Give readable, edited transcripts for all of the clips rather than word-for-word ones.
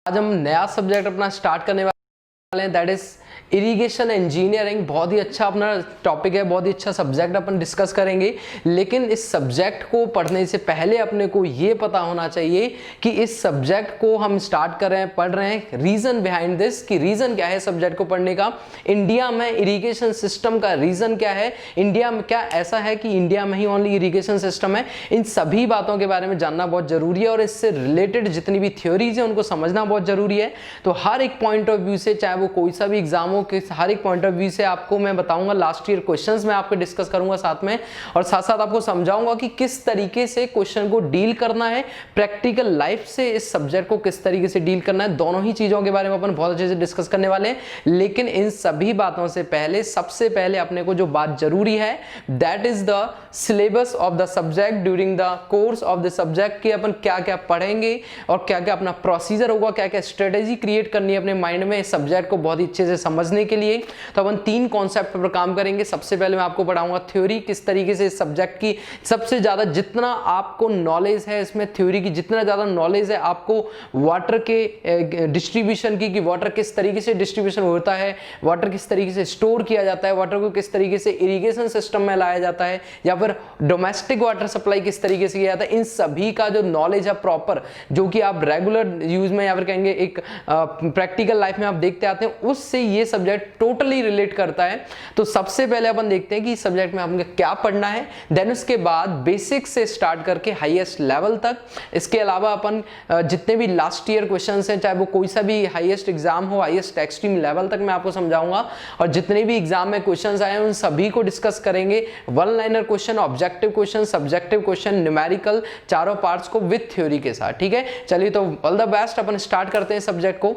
आज हम नया सब्जेक्ट अपना स्टार्ट करने वाले हैं, दैट इज इरिगेशन इंजीनियरिंग। बहुत ही अच्छा अपना टॉपिक है, बहुत ही अच्छा सब्जेक्ट अपन डिस्कस करेंगे। लेकिन इस सब्जेक्ट को पढ़ने से पहले अपने को ये पता होना चाहिए कि इस सब्जेक्ट को हम स्टार्ट कर रहे हैं, पढ़ रहे हैं, रीजन बिहाइंड दिस, कि रीजन क्या है सब्जेक्ट को पढ़ने का। इंडिया में इरिगेशन सिस्टम का रीजन क्या है, इंडिया में क्या ऐसा है कि इंडिया में ही ओनली इरिगेशन सिस्टम है। इन सभी बातों के बारे में जानना बहुत जरूरी है और इससे रिलेटेड जितनी भी थ्योरीज है उनको समझना बहुत जरूरी है। तो हर एक पॉइंट ऑफ व्यू से, चाहे वो कोई सा भी एग्जाम हो, कि हर एक पॉइंट ऑफ व्यू से आपको मैं बताऊंगा। लास्ट ईयर क्वेश्चंस मैं आपको डिस्कस करूंगा साथ में, और साथ साथ आपको समझाऊंगा कि किस तरीके से क्वेश्चन को डील करना है, प्रैक्टिकल लाइफ से इस सब्जेक्ट को किस तरीके से डील करना है। दोनों ही चीजों के बारे में अपन बहुत अच्छे से डिस्कस करने वाले हैं। लेकिन इन सभी बातों से पहले, सबसे पहले अपने को जो बात जरूरी है, that is the syllabus of the subject during the course of the subject, कि अपन क्या क्या पढ़ेंगे और क्या क्या अपना प्रोसीजर होगा, क्या क्या स्ट्रेटेजी क्रिएट करनी है अपने माइंड में इस सब्जेक्ट को बहुत ही अच्छे से समझने के लिए। तो अपन 3 कॉन्सेप्ट पर काम करेंगे। सबसे पहले मैं आपको पढ़ाऊंगा थ्योरी, किस तरीके से इस सब्जेक्ट की सबसे ज्यादा जितना आपको नॉलेज है इसमें थ्योरी की, जितना ज्यादा नॉलेज है आपको वाटर के डिस्ट्रीब्यूशन की, कि वाटर किस तरीके से डिस्ट्रीब्यूशन होता है, वाटर किस तरीके से स्टोर किया जाता है, वाटर को किस तरीके से इरिगेशन सिस्टम में लाया जाता है, या फिर डोमेस्टिक वाटर सप्लाई किस तरीके से किया जाता है। इन सभी का जो नॉलेज है प्रॉपर, जो कि आप रेगुलर यूज में या फिर कहेंगे एक प्रैक्टिकल लाइफ में आप देखते आते हैं, उससे ये सब्जेक्ट टोटली रिलेट करता है। तो सबसे पहले अपन देखते हैं कि इस सब्जेक्ट में हमको क्या पढ़ना है, देन उसके बाद बेसिक से स्टार्ट करके हाईएस्ट लेवल तक। इसके अलावा अपन जितने भी लास्ट ईयर क्वेश्चंस हैं, चाहे वो कोई सा भी हाईएस्ट एग्जाम हो, हाईएस्ट एक्सट्रीम लेवल तक मैं आपको समझाऊंगा, और जितने भी एग्जाम में क्वेश्चंस आए हैं उन सभी को डिस्कस करेंगे। One liner question, objective question, subjective question, numerical, चारों पार्ट्स को विद थ्योरी के साथ। ठीक है, चलिए तो all the best, upon start करते हैं सब्जेक्ट को।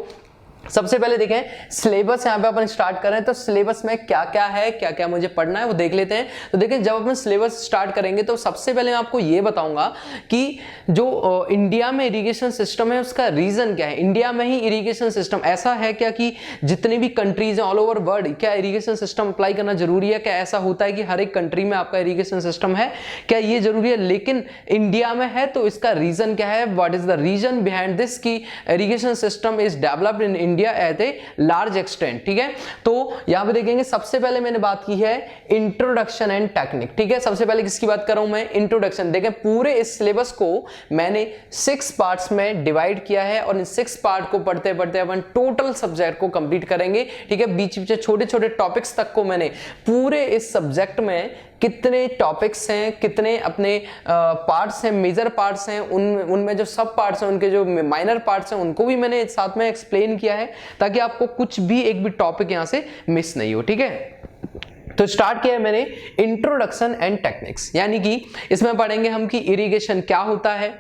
सबसे पहले देखें सिलेबस, यहाँ पे अपन स्टार्ट कर रहे हैं, तो सिलेबस में क्या क्या है, क्या क्या मुझे पढ़ना है वो देख लेते हैं। तो देखें, जब अपन सिलेबस स्टार्ट करेंगे तो सबसे पहले मैं आपको ये बताऊंगा कि जो इंडिया में इरिगेशन सिस्टम है उसका रीजन क्या है। इंडिया में ही इरिगेशन सिस्टम ऐसा है क्या कि जितने भी कंट्रीज हैं ऑल ओवर वर्ल्ड, क्या इरिगेशन सिस्टम अप्लाई करना जरूरी है? क्या ऐसा होता है कि हर एक कंट्री में आपका इरिगेशन सिस्टम है? क्या ये जरूरी है? लेकिन इंडिया में है, तो इसका रीजन क्या है, what is the reason behind this, की irrigation system is developed in India at a large extent. ठीक है, तो यहां पे देखेंगे सबसे पहले मैंने बात की है इंट्रोडक्शन एंड टेक्निक। ठीक है, सबसे पहले किसकी बात कर रहा हूं मैं, इंट्रोडक्शन। देखें, पूरे इस सिलेबस को मैंने 6 पार्ट्स में डिवाइड किया है, और इन 6 पार्ट को पढ़ते पढ़ते अपन टोटल सब्जेक्ट को कंप्लीट करेंगे। ठीक है, बीच बीच छोटे छोटे टॉपिक्स तक को मैंने पूरे इस सब्जेक्ट में कितने टॉपिक्स हैं, कितने अपने पार्ट्स हैं, मेजर पार्ट्स हैं, उनमें जो सब पार्ट्स हैं, उनके जो माइनर पार्ट्स हैं, उनको भी मैंने साथ में एक्सप्लेन किया है, ताकि आपको कुछ भी एक भी टॉपिक यहां से मिस नहीं हो। ठीक है, तो स्टार्ट किया है मैंने इंट्रोडक्शन एंड टेक्निक्स, यानी कि इसमें पढ़ेंगे हम कि इरिगेशन क्या होता है,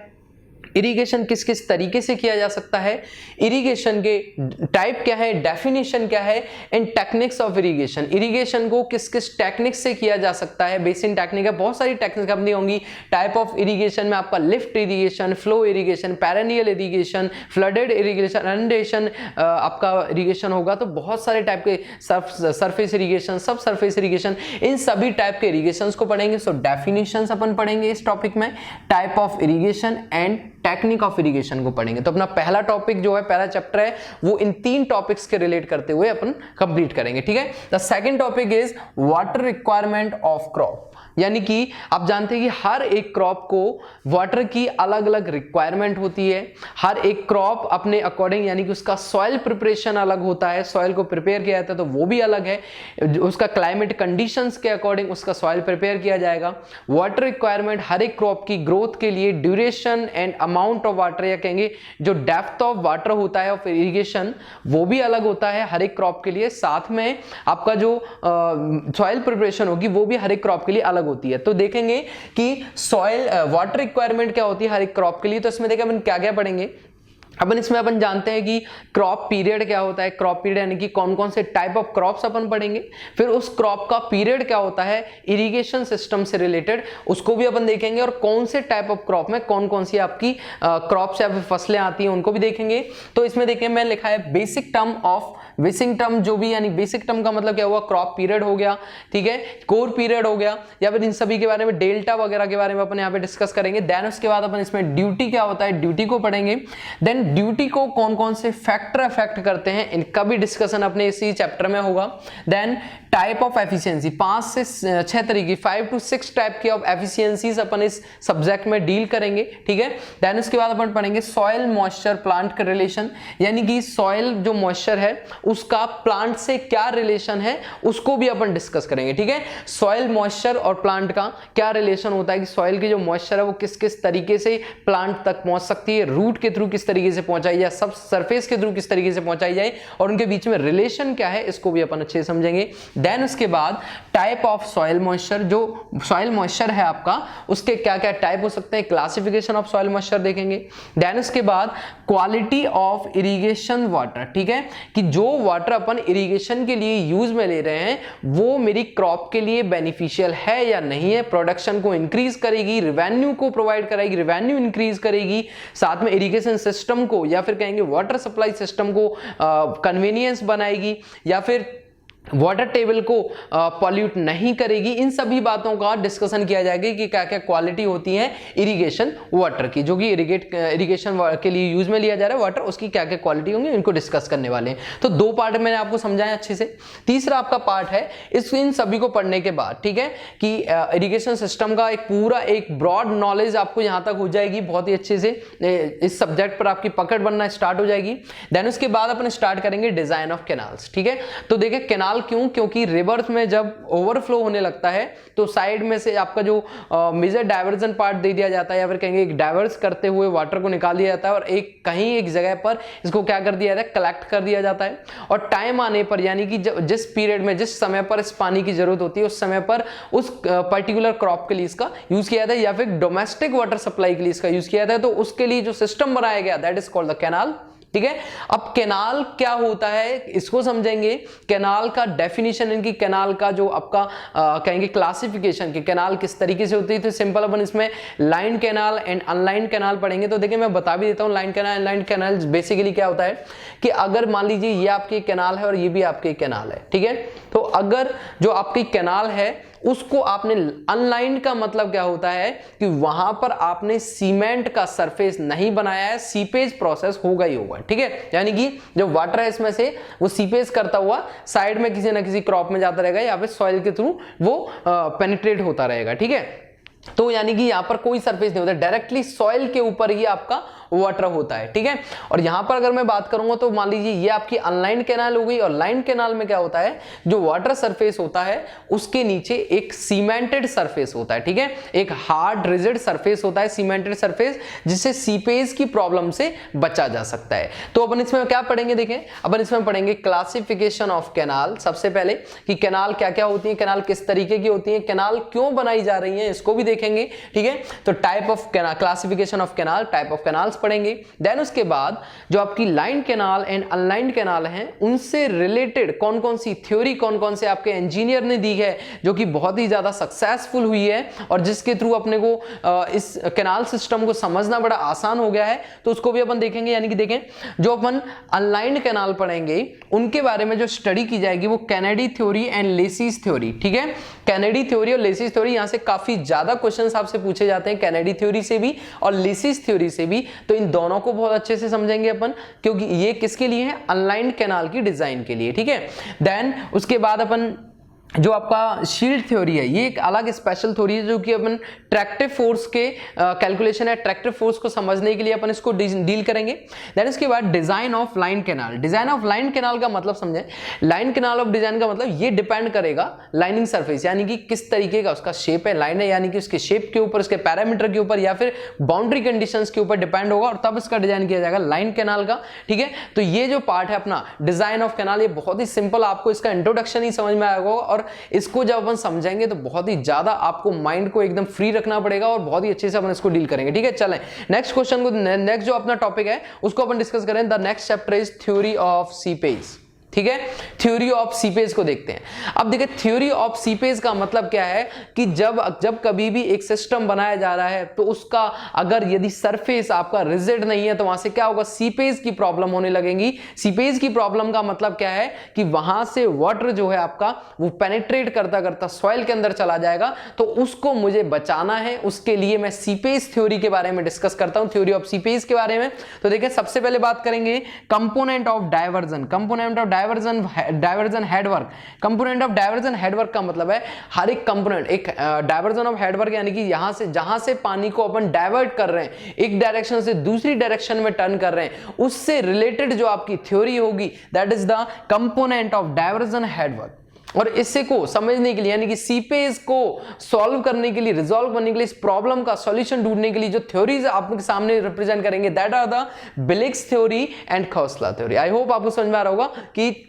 इरिगेशन किस किस तरीके से किया जा सकता है, इरिगेशन के टाइप क्या है, डेफिनेशन क्या है, and techniques of irrigation, irrigation को किस किस टेक्निक से किया जा सकता है। बेसिन टेक्निक है, बहुत सारी टेक्निक अपनी होंगी। टाइप ऑफ इरिगेशन में आपका lift irrigation, flow irrigation, perennial irrigation, flooded irrigation, inundation आपका इरिगेशन होगा। तो बहुत सारे टाइप के सरफेस इरिगेशन, सब सरफेस इरिगेशन, इन सभी टाइप के इरिगेशन को पढ़ेंगे। सो डेफिनेशंस अपन पढ़ेंगे इस टॉपिक में, type of irrigation and technique of irrigation को पढ़ेंगे। तो अपना पहला टॉपिक जो है, पहला चैप्टर है, वो इन 3 टॉपिक्स के रिलेट करते हुए अपन कंप्लीट करेंगे। ठीक है, the second topic is water requirement of crop, यानी कि आप जानते हैं कि हर एक क्रॉप को वाटर की अलग अलग रिक्वायरमेंट होती है। हर एक क्रॉप अपने अकॉर्डिंग, यानी कि उसका सॉइल प्रिपरेशन अलग होता है, सॉइल को प्रिपेयर किया जाता है तो वो भी अलग है, उसका क्लाइमेट कंडीशंस के अकॉर्डिंग उसका सॉइल प्रिपेयर किया जाएगा। वाटर रिक्वायरमेंट हर एक क्रॉप की ग्रोथ के लिए, duration and amount of water, या कहेंगे जो डेप्थ ऑफ वाटर होता है ऑफ इरिगेशन, वो भी अलग होता है हर एक क्रॉप के लिए। साथ में आपका जो सॉइल प्रिपरेशन होगी वो भी हर एक क्रॉप के लिए अलग होती है। तो देखेंगे कि सॉइल वाटर रिक्वायरमेंट क्या होती है हर एक क्रॉप के लिए। तो इसमें देखिए अपन क्या क्या पढ़ेंगे। अपन इसमें अपन जानते हैं कि क्रॉप पीरियड क्या होता है, क्रॉप पीरियड यानी कि कौन कौन से टाइप ऑफ क्रॉप्स अपन पढ़ेंगे। फिर उस क्रॉप का पीरियड क्या होता है इरिगेशन सिस्टम से रिलेटेड, उसको भी अपन देखेंगे, और कौन से टाइप ऑफ क्रॉप में कौन कौन सी आपकी क्रॉप्स या फिर फसलें आती हैं उनको भी देखेंगे। तो इसमें देखिए मैं लिखा है basic term of basic term जो भी, यानी बेसिक टर्म का मतलब क्या हुआ, क्रॉप पीरियड हो गया, ठीक है, कोर पीरियड हो गया, या फिर इन सभी के बारे में, डेल्टा वगैरह के बारे में अपन यहाँ पे डिस्कस करेंगे। देन उसके बाद अपन इसमें ड्यूटी क्या होता है, ड्यूटी को पढ़ेंगे। देन ड्यूटी को कौन कौन से फैक्टर अफेक्ट करते हैं, इनका भी डिस्कशन अपने इसी चैप्टर में होगा। देन टाइप ऑफ एफिशिएंसी, 5 से 6 तरीके, 5 to 6 टाइप की ऑफ एफिशिएंसीज अपन इस सब्जेक्ट में डील करेंगे, ठीक है। देन उसके बाद अपन पढ़ेंगे सॉइल मॉइस्चर प्लांट का रिलेशन, यानी कि सॉइल जो मॉइस्चर है उसका प्लांट से क्या रिलेशन है उसको भी अपन डिस्कस करेंगे, ठीक है। सॉइल मॉइस्चर और प्लांट का क्या रिलेशन होता है कि सॉइल की जो मॉइस्चर है वो किस किस तरीके से प्लांट तक पहुंच सकती है, रूट के थ्रू किस तरीके से पहुंचाई जाए, सब सरफेस के थ्रू किस तरीके से पहुंचाई जाए, और उनके बीच में रिलेशन क्या है, इसको भी अपन अच्छे से समझेंगे। देन उसके बाद टाइप ऑफ सॉइल मॉइस्चर, जो सॉइल मॉइस्चर है आपका उसके क्या क्या टाइप हो सकते हैं, क्लासिफिकेशन ऑफ सॉइल मॉइस्चर देखेंगे। देन उसके बाद क्वालिटी ऑफ इरिगेशन वाटर, ठीक है, कि जो वाटर अपन इरिगेशन के लिए यूज में ले रहे हैं वो मेरी क्रॉप के लिए बेनिफिशियल है या नहीं है, प्रोडक्शन को इंक्रीज करेगी, रिवेन्यू को प्रोवाइड कराएगी, रिवेन्यू इंक्रीज करेगी, साथ में इरिगेशन सिस्टम को या फिर कहेंगे वाटर सप्लाई सिस्टम को कन्वीनियंस बनाएगी, या फिर वाटर टेबल को पॉल्यूट नहीं करेगी। इन सभी बातों का डिस्कशन किया जाएगा कि क्या क्या क्वालिटी होती है इरिगेशन वाटर की, जो कि इरिगेशन के लिए यूज में लिया जा रहा है वाटर, उसकी क्या क्या क्वालिटी होंगी, इनको डिस्कस करने वाले हैं। तो 2 पार्ट मैंने आपको समझाया अच्छे से। तीसरा आपका पार्ट है इन सभी को पढ़ने के बाद, ठीक है, कि इरिगेशन सिस्टम का एक ब्रॉड नॉलेज आपको यहां तक हो जाएगी, बहुत ही अच्छे से इस सब्जेक्ट पर आपकी पकड़ बनना स्टार्ट हो जाएगी। देन उसके बाद अपन स्टार्ट करेंगे डिजाइन ऑफ कैनाल्स, ठीक है। तो देखिए कैनाल क्यों, क्योंकि रिवर्स में जब ओवरफ्लो होने लगता है तो साइड में से आपका जो मेजर डाइवर्जन पार्ट दे दिया जाता है, या फिर कहेंगे एक डाइवर्स करते हुए वाटर को निकाल दिया जाता है और एक जगह पर इसको क्या कर दिया जाता है, कलेक्ट कर दिया जाता है। और टाइम आने पर, यानी कि जिस पीरियड में, जिस समय पर इस पानी की जरूरत होती है उस समय पर उस पर्टिकुलर क्रॉप के लिए इसका यूज किया जाता है, या फिर डोमेस्टिक वाटर सप्लाई के लिए इसका यूज किया जाता है। तो उसके लिए जो सिस्टम बनाया गया that is called the canal, ठीक है। अब कैनाल क्या होता है इसको समझेंगे। कैनाल का डेफिनेशन, इनकी कैनाल का जो आपका कहेंगे क्लासिफिकेशन कि कैनाल किस तरीके से होती है, तो सिंपल अपन इसमें line canal and online canal पढ़ेंगे। तो देखिए मैं बता भी देता हूं, line canal online canal basically क्या होता है कि अगर मान लीजिए ये आपकी कैनाल है और ये भी आपकी कैनाल है, ठीक है, तो अगर जो आपकी कैनाल है उसको आपने अनलाइन का मतलब क्या होता है कि वहां पर आपने सीमेंट का सरफेस नहीं बनाया है, सीपेज प्रोसेस होगा ही होगा, ठीक है। यानी कि जो वाटर है इसमें से वो सीपेज करता हुआ साइड में किसी ना किसी क्रॉप में जाता रहेगा, या फिर सॉइल के थ्रू वो पेनिट्रेट होता रहेगा, ठीक है। तो यानी कि यहां पर कोई सरफेस नहीं होता, डायरेक्टली सॉइल के ऊपर ही आपका वाटर होता है, ठीक है। और यहां पर अगर मैं बात करूंगा तो मान लीजिए ये आपकी अनलाइन कैनाल हो गई, और लाइन कैनाल में क्या होता है, जो वाटर सरफेस होता है उसके नीचे एक सीमेंटेड सरफेस होता है, ठीक है, एक हार्ड रिजिड सरफेस होता है, सीमेंटेड सरफेस, जिससे सीपेज की प्रॉब्लम से बचा जा सकता है। तो अपन इसमें क्या पढ़ेंगे, देखें अपन इसमें पढ़ेंगे क्लासिफिकेशन ऑफ कैनाल। सबसे पहले कि कैनाल क्या क्या होती है, कैनाल किस तरीके की होती है, कैनाल क्यों बनाई जा रही है, इसको भी देखेंगे, ठीक है। तो type of canal, classification of canal, type of canal पढ़ेंगे। देन उसके बाद जो आपकी line canal and online canal हैं उनसे रिलेटेड कौन कौन सी थ्योरी, कौन कौन से आपके इंजीनियर ने दी है जो कि बहुत ही ज्यादा सक्सेसफुल हुई है और जिसके थ्रू अपने को इस कैनाल सिस्टम को समझना बड़ा आसान हो गया है, तो उसको भी अपन देखेंगे। यानी कि देखें जो अपन अनलाइन कैनाल पढ़ेंगे उनके बारे में जो स्टडी की जाएगी वो Kennedy theory and laces theory, ठीक है। कैनेडी थ्योरी और लेसिस थ्योरी, यहां से काफी ज्यादा क्वेश्चंस आपसे पूछे जाते हैं कैनेडी थ्योरी से भी और लेसिस थ्योरी से भी, तो इन दोनों को बहुत अच्छे से समझेंगे अपन, क्योंकि ये किसके लिए है, अनलाइन कैनाल की डिजाइन के लिए, ठीक है। देन उसके बाद अपन जो आपका शील्ड थ्योरी है, ये एक अलग स्पेशल थ्योरी है जो कि अपन ट्रैक्टिव फोर्स के कैलकुलेशन है, ट्रैक्टिव फोर्स को समझने के लिए अपन इसको डील करेंगे। देन इसके बाद design of line canal. Design of line canal का मतलब समझें, लाइन कैनाल ऑफ डिजाइन का मतलब ये डिपेंड करेगा लाइनिंग सरफेस, यानी कि किस तरीके का उसका शेप है, लाइन है, यानी कि उसके शेप के ऊपर, उसके पैरामीटर के ऊपर या फिर बाउंड्री कंडीशंस के ऊपर डिपेंड होगा और तब इसका डिजाइन किया जाएगा लाइन कैनाल का, ठीक है। तो ये जो पार्ट है अपना डिजाइन ऑफ कैनाल, ये बहुत ही सिंपल, आपको इसका इंट्रोडक्शन ही समझ में आएगा और इसको जब अपन समझेंगे तो बहुत ही ज्यादा आपको माइंड को एकदम फ्री रखना पड़ेगा और बहुत ही अच्छे से अपन इसको डील करेंगे, ठीक है। चलें नेक्स्ट क्वेश्चन को, नेक्स्ट जो अपना टॉपिक है उसको अपन डिस्कस करें। The next chapter is theory of seepage. ठीक है। थ्योरी ऑफ सीपेज को देखते हैं। अब देखिए थ्योरी ऑफ सीपेज का मतलब क्या है कि जब कभी भी एक सिस्टम बनाया जा रहा है तो उसका अगर यदि सरफेस आपका रिजिड नहीं है तो वहां से क्या होगा, सीपेज की प्रॉब्लम होने लगेगी। सीपेज की प्रॉब्लम का मतलब क्या है कि वहां से वाटर जो है आपका वो पेनिट्रेट करता करता सॉइल के अंदर चला जाएगा, तो उसको मुझे बचाना है। उसके लिए मैं सीपेज थ्योरी के बारे में डिस्कस करता हूं, थ्योरी ऑफ सीपेज के बारे में। तो देखिए सबसे पहले बात करेंगे component of diversion. Component of diversion headwork. Component of diversion headwork का मतलब है हर एक कंपोनेंट, एक डायवर्जन ऑफ हेडवर्क यानी कि यहां से जहां से पानी को अपन डाइवर्ट कर रहे हैं, एक डायरेक्शन से दूसरी डायरेक्शन में टर्न कर रहे हैं, उससे रिलेटेड जो आपकी थ्योरी होगी that is the component of diversion headwork. और इससे को समझने के लिए यानी कि सीपेज को सॉल्व करने के लिए, रिजॉल्व करने के लिए, इस प्रॉब्लम का सॉल्यूशन ढूंढने के लिए जो थ्योरीज आपके सामने रिप्रेजेंट करेंगे that are the Bligh's theory and Khosla theory. I hope आपको समझ में आ रहा होगा कि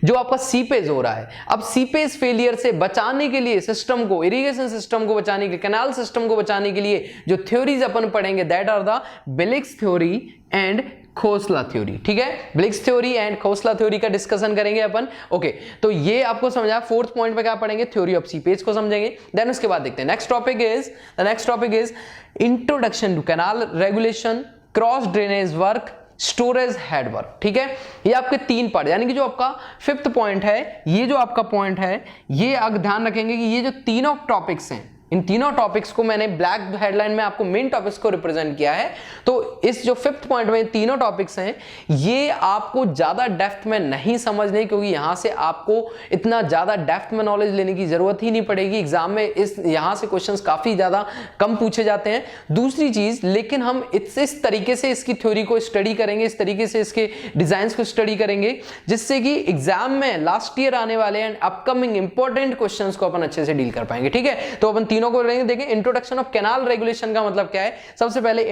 जो आपका सीपेज हो रहा है, अब सीपेज फेलियर से बचाने के लिए सिस्टम को, इरिगेशन सिस्टम को बचाने के लिए, कैनाल सिस्टम को बचाने के लिए जो थ्योरीज अपन पढ़ेंगे that are the Bligh's theory and Khosla theory. ठीक है, Bligh's theory and Khosla theory का डिस्कशन करेंगे अपन। ओके, तो ये आपको समझा। फोर्थ पॉइंट पे क्या पढ़ेंगे, थ्योरी ऑफ सीपेज को समझेंगे। देन उसके बाद देखते हैं next topic is introduction to canal regulation, cross drainage work, storage headwork. ठीक है, ये आपके तीन पार्ट, यानी कि जो आपका फिफ्थ पॉइंट है, ये जो आपका पॉइंट है, ये आप ध्यान रखेंगे कि ये जो तीनों टॉपिक्स हैं, इन तीनों टॉपिक्स को मैंने ब्लैक हेडलाइन में आपको मेन टॉपिक्स को रिप्रेजेंट किया है। तो इस जो फिफ्थ पॉइंट में तीनों टॉपिक्स हैं, ये आपको ज्यादा डेप्थ में नहीं समझने, क्योंकि यहां से आपको इतना ज्यादा डेप्थ में नॉलेज लेने की जरूरत ही नहीं पड़ेगी। एग्जाम में यहां से क्वेश्चंस काफी ज्यादा कम पूछे जाते हैं। दूसरी चीज, लेकिन हम इस तरीके से इसकी थ्योरी को स्टडी करेंगे, इस तरीके से इसके डिजाइन को स्टडी करेंगे, जिससे कि एग्जाम में लास्ट ईयर आने वाले एंड अपकमिंग इंपॉर्टेंट क्वेश्चंस को अपन अच्छे से डील कर पाएंगे। ठीक है, तो अपन तीनों को देखें। इंट्रोडक्शन ऑफ कैनाल रेगुलेशन का मतलब क्या है, सबसे पहले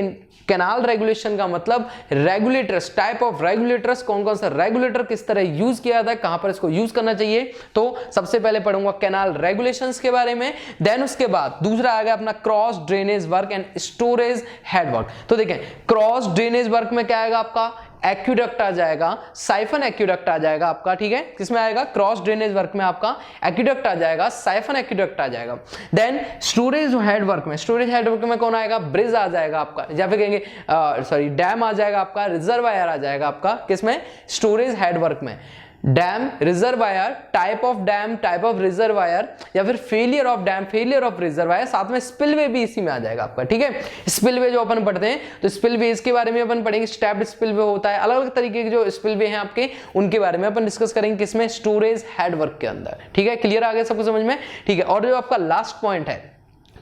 कैनाल रेगुलेशन का मतलब रेगुलेटर्स, टाइप ऑफ रेगुलेटर्स, कौन कौन सा रेगुलेटर किस तरह यूज किया जाता है, कहां पर इसको यूज करना चाहिए। तो सबसे पहले पढ़ूंगा कैनाल रेगुलेशंस के बारे में। देन उसके बाद दूसरा आ गया अपना cross drainage work and storage headwork. तो देखें क्रॉस ड्रेनेज वर्क में क्या आएगा आपका, एक्यूडक्ट आ जाएगा, साइफन एक्यूडक्ट आ जाएगा आपका। ठीक है, किसमें आएगा, क्रॉस ड्रेनेज वर्क में आपका एक्यूडक्ट आ जाएगा, साइफन एक्यूडक्ट आ जाएगा। देन स्टोरेज हेडवर्क में कौन आएगा, ब्रिज आ जाएगा आपका, या फिर कहेंगे डैम आ जाएगा आपका, रिजर्वायर आ जाएगा आपका, किसमें, स्टोरेज हेडवर्क में। Dam, reservoir, type of dam, type of reservoir, या फिर failure of dam, failure of reservoir, साथ में स्पिलवे भी इसी में आ जाएगा आपका। ठीक है, स्पिलवे जो अपन पढ़ते हैं तो स्पिलवे के बारे में अपन पढ़ेंगे, स्टेप्ड स्पिलवे होता है, अलग अलग तरीके के जो स्पिलवे हैं आपके, उनके बारे में अपन डिस्कस करेंगे, किसमें, स्टोरेज हेडवर्क के अंदर। ठीक है, क्लियर आ गया सबको समझ में। ठीक है, और जो आपका लास्ट पॉइंट है,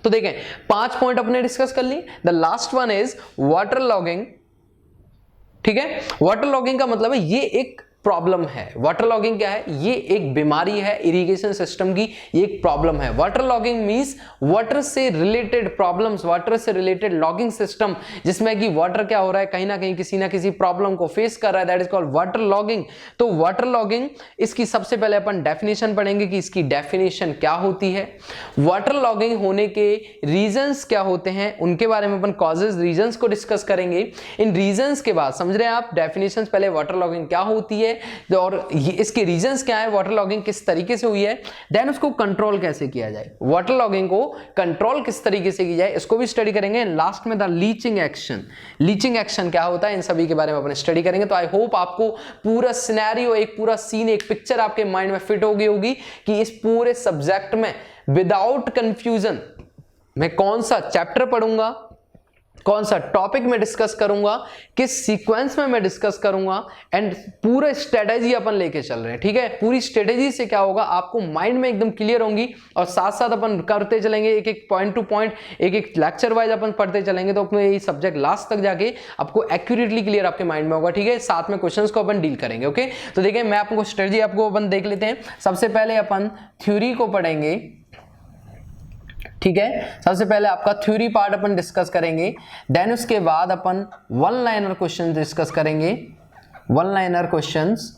तो देखें 5 पॉइंट अपने डिस्कस कर ली। The last one is water logging. ठीक है, वाटर लॉगिंग का मतलब है ये एक प्रॉब्लम है। वाटर लॉगिंग क्या है, ये एक बीमारी है इरिगेशन सिस्टम की, ये एक प्रॉब्लम है। वाटर लॉगिंग मींस वाटर से रिलेटेड प्रॉब्लम्स, वाटर से रिलेटेड लॉगिंग सिस्टम, जिसमें कि वाटर क्या हो रहा है, कहीं ना कहीं किसी ना किसी प्रॉब्लम को फेस कर रहा है, that is called water logging. तो वाटर लॉगिंग, इसकी सबसे पहले अपन डेफिनेशन पढ़ेंगे कि इसकी डेफिनेशन क्या होती है, वाटर लॉगिंग होने के रीजंस क्या होते हैं, उनके बारे में अपन कॉजेज, रीजंस को डिस्कस करेंगे। इन रीजंस के बाद, समझ रहे हैं आप, डेफिनेशन पहले वाटर लॉगिंग क्या होती है और इसके रीजंस क्या है, वाटर लॉगिंग किस तरीके से हुई है, देन उसको कंट्रोल कैसे किया जाए, वाटर लॉगिंग को कंट्रोल किस तरीके से की जाए, इसको भी स्टडी करेंगे। लास्ट में the leaching action, leaching action क्या होता है, इन सभी के बारे में अपन स्टडी करेंगे। तो आई होप आपको पूरा सिनेरियो, एक पूरा सीन, एक पिक्चर आपके माइंड में फिट हो गई होगी कि इस पूरे सब्जेक्ट में विदाउट कंफ्यूजन मैं कौन सा चैप्टर पढ़ूंगा, कौन सा टॉपिक में डिस्कस करूंगा, किस सीक्वेंस में मैं डिस्कस करूंगा, एंड पूरे स्ट्रेटेजी अपन लेके चल रहे हैं। ठीक है, पूरी स्ट्रेटेजी से क्या होगा, आपको माइंड में एकदम क्लियर होंगी, और साथ साथ अपन करते चलेंगे, एक एक पॉइंट टू पॉइंट, एक एक लेक्चर वाइज अपन पढ़ते चलेंगे, तो अपने ये सब्जेक्ट लास्ट तक जाके आपको एक्यूरेटली क्लियर आपके माइंड में होगा। ठीक है, साथ में क्वेश्चंस को अपन डील करेंगे। ओके, तो देखिए मैं आपको स्ट्रेटेजी आपको अपन देख लेते हैं। सबसे पहले अपन थ्योरी को पढ़ेंगे। ठीक है, सबसे पहले आपका थ्योरी पार्ट अपन डिस्कस करेंगे, देन उसके बाद अपन वन लाइनर क्वेश्चन डिस्कस करेंगे, one liner questions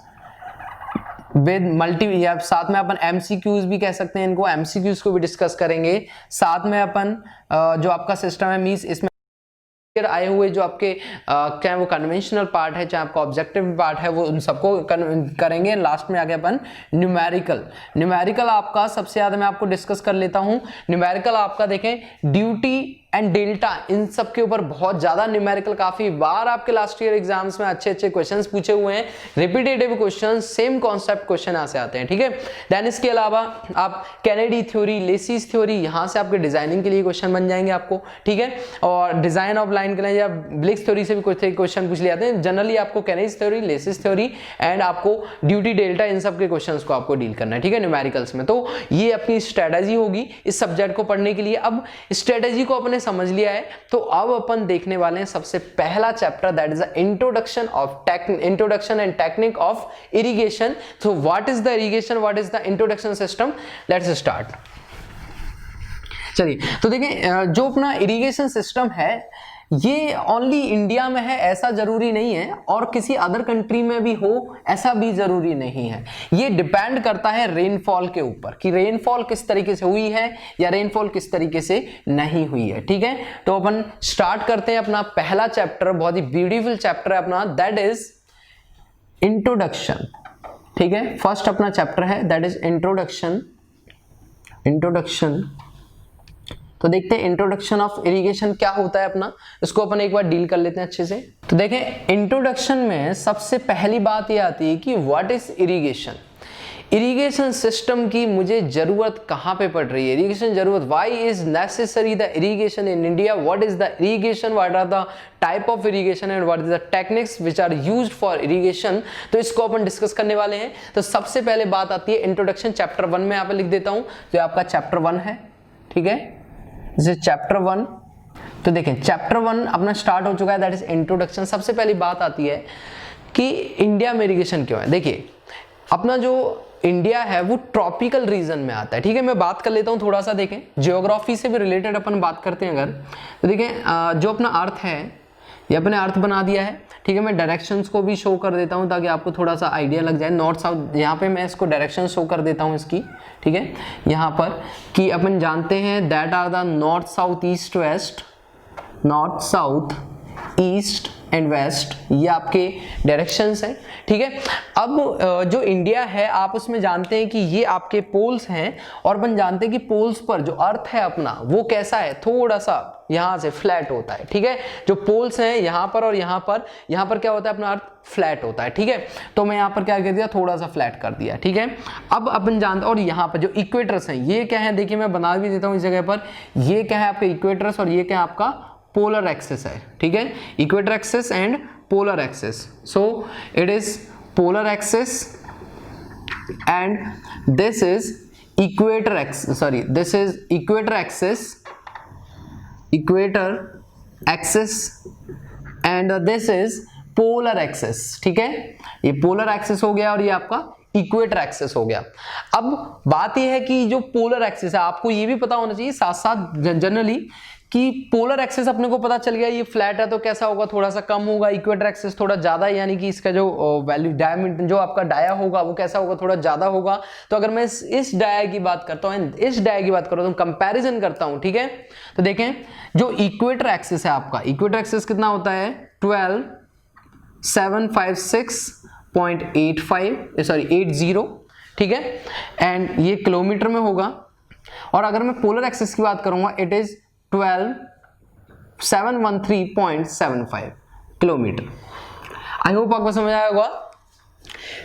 with multi, या साथ में अपन एमसीक्यूज भी कह सकते हैं इनको, एमसीक्यूज को भी डिस्कस करेंगे। साथ में अपन जो आपका सिस्टम है मींस इसमें आए हुए जो आपके चाहे वो कन्वेंशनल पार्ट है चाहे आपका ऑब्जेक्टिव पार्ट है, वो उन सबको करेंगे। लास्ट में आगे अपन न्यूमेरिकल आपका सबसे ज्यादा मैं आपको डिस्कस कर लेता हूं। न्यूमेरिकल आपका देखें ड्यूटी एंड डेल्टा, इन सब के ऊपर बहुत ज्यादा न्यूमेरिकल काफी बार आपके लास्ट ईयर एग्जाम्स में अच्छे क्वेश्चंस पूछे हुए हैं, repetitive questions, same concept question यहां से आते हैं, ठीक है। देन इसके अलावा आप कैनेडी थ्योरी, लेसिस थ्योरी, यहां से आपके डिजाइनिंग के लिए क्वेश्चन बन जाएंगे आपको, ठीक है। और डिजाइन ऑफ लाइन के लिए या ब्लिक्स थ्योरी से भी कुछ क्वेश्चन पूछ लिए जाते हैं। जनरली आपको Kennedy theory, laces theory and आपको ड्यूटी डेल्टा, इन सब के क्वेश्चंस को आपको डील करना है, ठीक है, न्यूमेरिकल्स में। तो ये अपनी स्ट्रेटजी होगी इस सब्जेक्ट को पढ़ने के लिए। अब स्ट्रेटजी को अपने समझ लिया है तो अब अपन देखने वाले हैं सबसे पहला chapter, that is the introduction and technique of irrigation. So what is the irrigation, what is the introduction system, let's start. चलिए तो देखें, जो अपना इरिगेशन सिस्टम है ये ओनली इंडिया में है ऐसा जरूरी नहीं है, और किसी अदर कंट्री में भी हो ऐसा भी जरूरी नहीं है। ये डिपेंड करता है रेनफॉल के ऊपर कि रेनफॉल किस तरीके से हुई है या रेनफॉल किस तरीके से नहीं हुई है, ठीक है। तो अपन स्टार्ट करते हैं अपना पहला चैप्टर, बहुत ही ब्यूटीफुल चैप्टर है अपना, दैट इज इंट्रोडक्शन, ठीक है। फर्स्ट अपना चैप्टर है दैट इज इंट्रोडक्शन। तो देखते हैं इंट्रोडक्शन ऑफ इरिगेशन क्या होता है अपना, इसको अपन एक बार डील कर लेते हैं अच्छे से। तो देखें, इंट्रोडक्शन में सबसे पहली बात ये आती है कि what is irrigation. Irrigation system की मुझे जरूरत कहां पे पड़ रही है, इरिगेशन जरूरत, why is necessary the irrigation in India, what is the irrigation, what are the type of irrigation and what is the techniques which are used for irrigation. तो इसको अपन डिस्कस करने वाले हैं। तो सबसे पहले बात आती है इंट्रोडक्शन, चैप्टर 1 में यहाँ पे लिख देता हूं, जो आपका चैप्टर 1 है, ठीक है, चैप्टर 1। तो देखें चैप्टर 1 अपना स्टार्ट हो चुका है, दैट इज इंट्रोडक्शन। सबसे पहली बात आती है कि इंडिया में इरिगेशन क्यों है। देखिए अपना जो इंडिया है वो ट्रॉपिकल रीजन में आता है, ठीक है। मैं बात कर लेता हूं थोड़ा सा, देखें ज्योग्राफी से भी रिलेटेड अपन बात करते हैं अगर, तो देखें जो अपना अर्थ है ये अपने अर्थ बना दिया है, ठीक है। मैं डायरेक्शंस को भी शो कर देता हूं ताकि आपको थोड़ा सा आइडिया लग जाए। नॉर्थ साउथ, यहाँ पे मैं इसको डायरेक्शन शो कर देता हूं इसकी, ठीक है। यहाँ पर कि अपन जानते हैं that are the north south east west, north south east and west, ये आपके डायरेक्शंस हैं, ठीक है। अब जो इंडिया है आप उसमें जानते हैं कि ये आपके पोल्स हैं, और अपन जानते हैं कि पोल्स पर जो अर्थ है अपना वो कैसा है, थोड़ा सा यहां से फ्लैट होता है, ठीक है। जो पोल्स हैं यहां पर और यहां पर क्या होता है, अपना अर्थ फ्लैट होता है, ठीक है। तो मैं यहां पर क्या कर दिया, थोड़ा सा फ्लैट कर दिया, ठीक है। अब अपन जानते, और यहां पर जो इक्वेटर्स हैं ये क्या है, देखिए मैं बना भी देता हूं इस जगह पर, ये क्या है आपका इक्वेटर्स और ये क्या है आपका पोलर एक्सिस है, ठीक है। Equator axis and polar axis, so it is polar axis and this is equator axis, sorry this is equator axis and this is polar axis, ठीक है। ये पोलर एक्सिस हो गया और ये आपका इक्वेटर एक्सिस हो गया। अब बात यह है कि जो पोलर एक्सिस है आपको ये भी पता होना चाहिए साथ साथ जनरली कि पोलर एक्सिस अपने को पता चल गया ये फ्लैट है तो कैसा होगा, थोड़ा सा कम होगा। इक्वेटर एक्सिस थोड़ा ज्यादा, यानी कि इसका जो वैल्यू डायमीटर जो आपका डाया होगा वो कैसा होगा, थोड़ा ज्यादा होगा। तो अगर मैं इस डाया की बात करता हूँ, इस डाया की बात करूँ तो कंपैरिजन करता हूँ, ठीक है। तो देखें जो इक्वेटर एक्सिस है आपका, इक्वेटर एक्सिस कितना होता है 12,756.80, ठीक है, एंड ये किलोमीटर में होगा। और अगर मैं पोलर एक्सिस की बात करूंगा it is 12,713.75 kilometre. I hope आपको समझ आया होगा।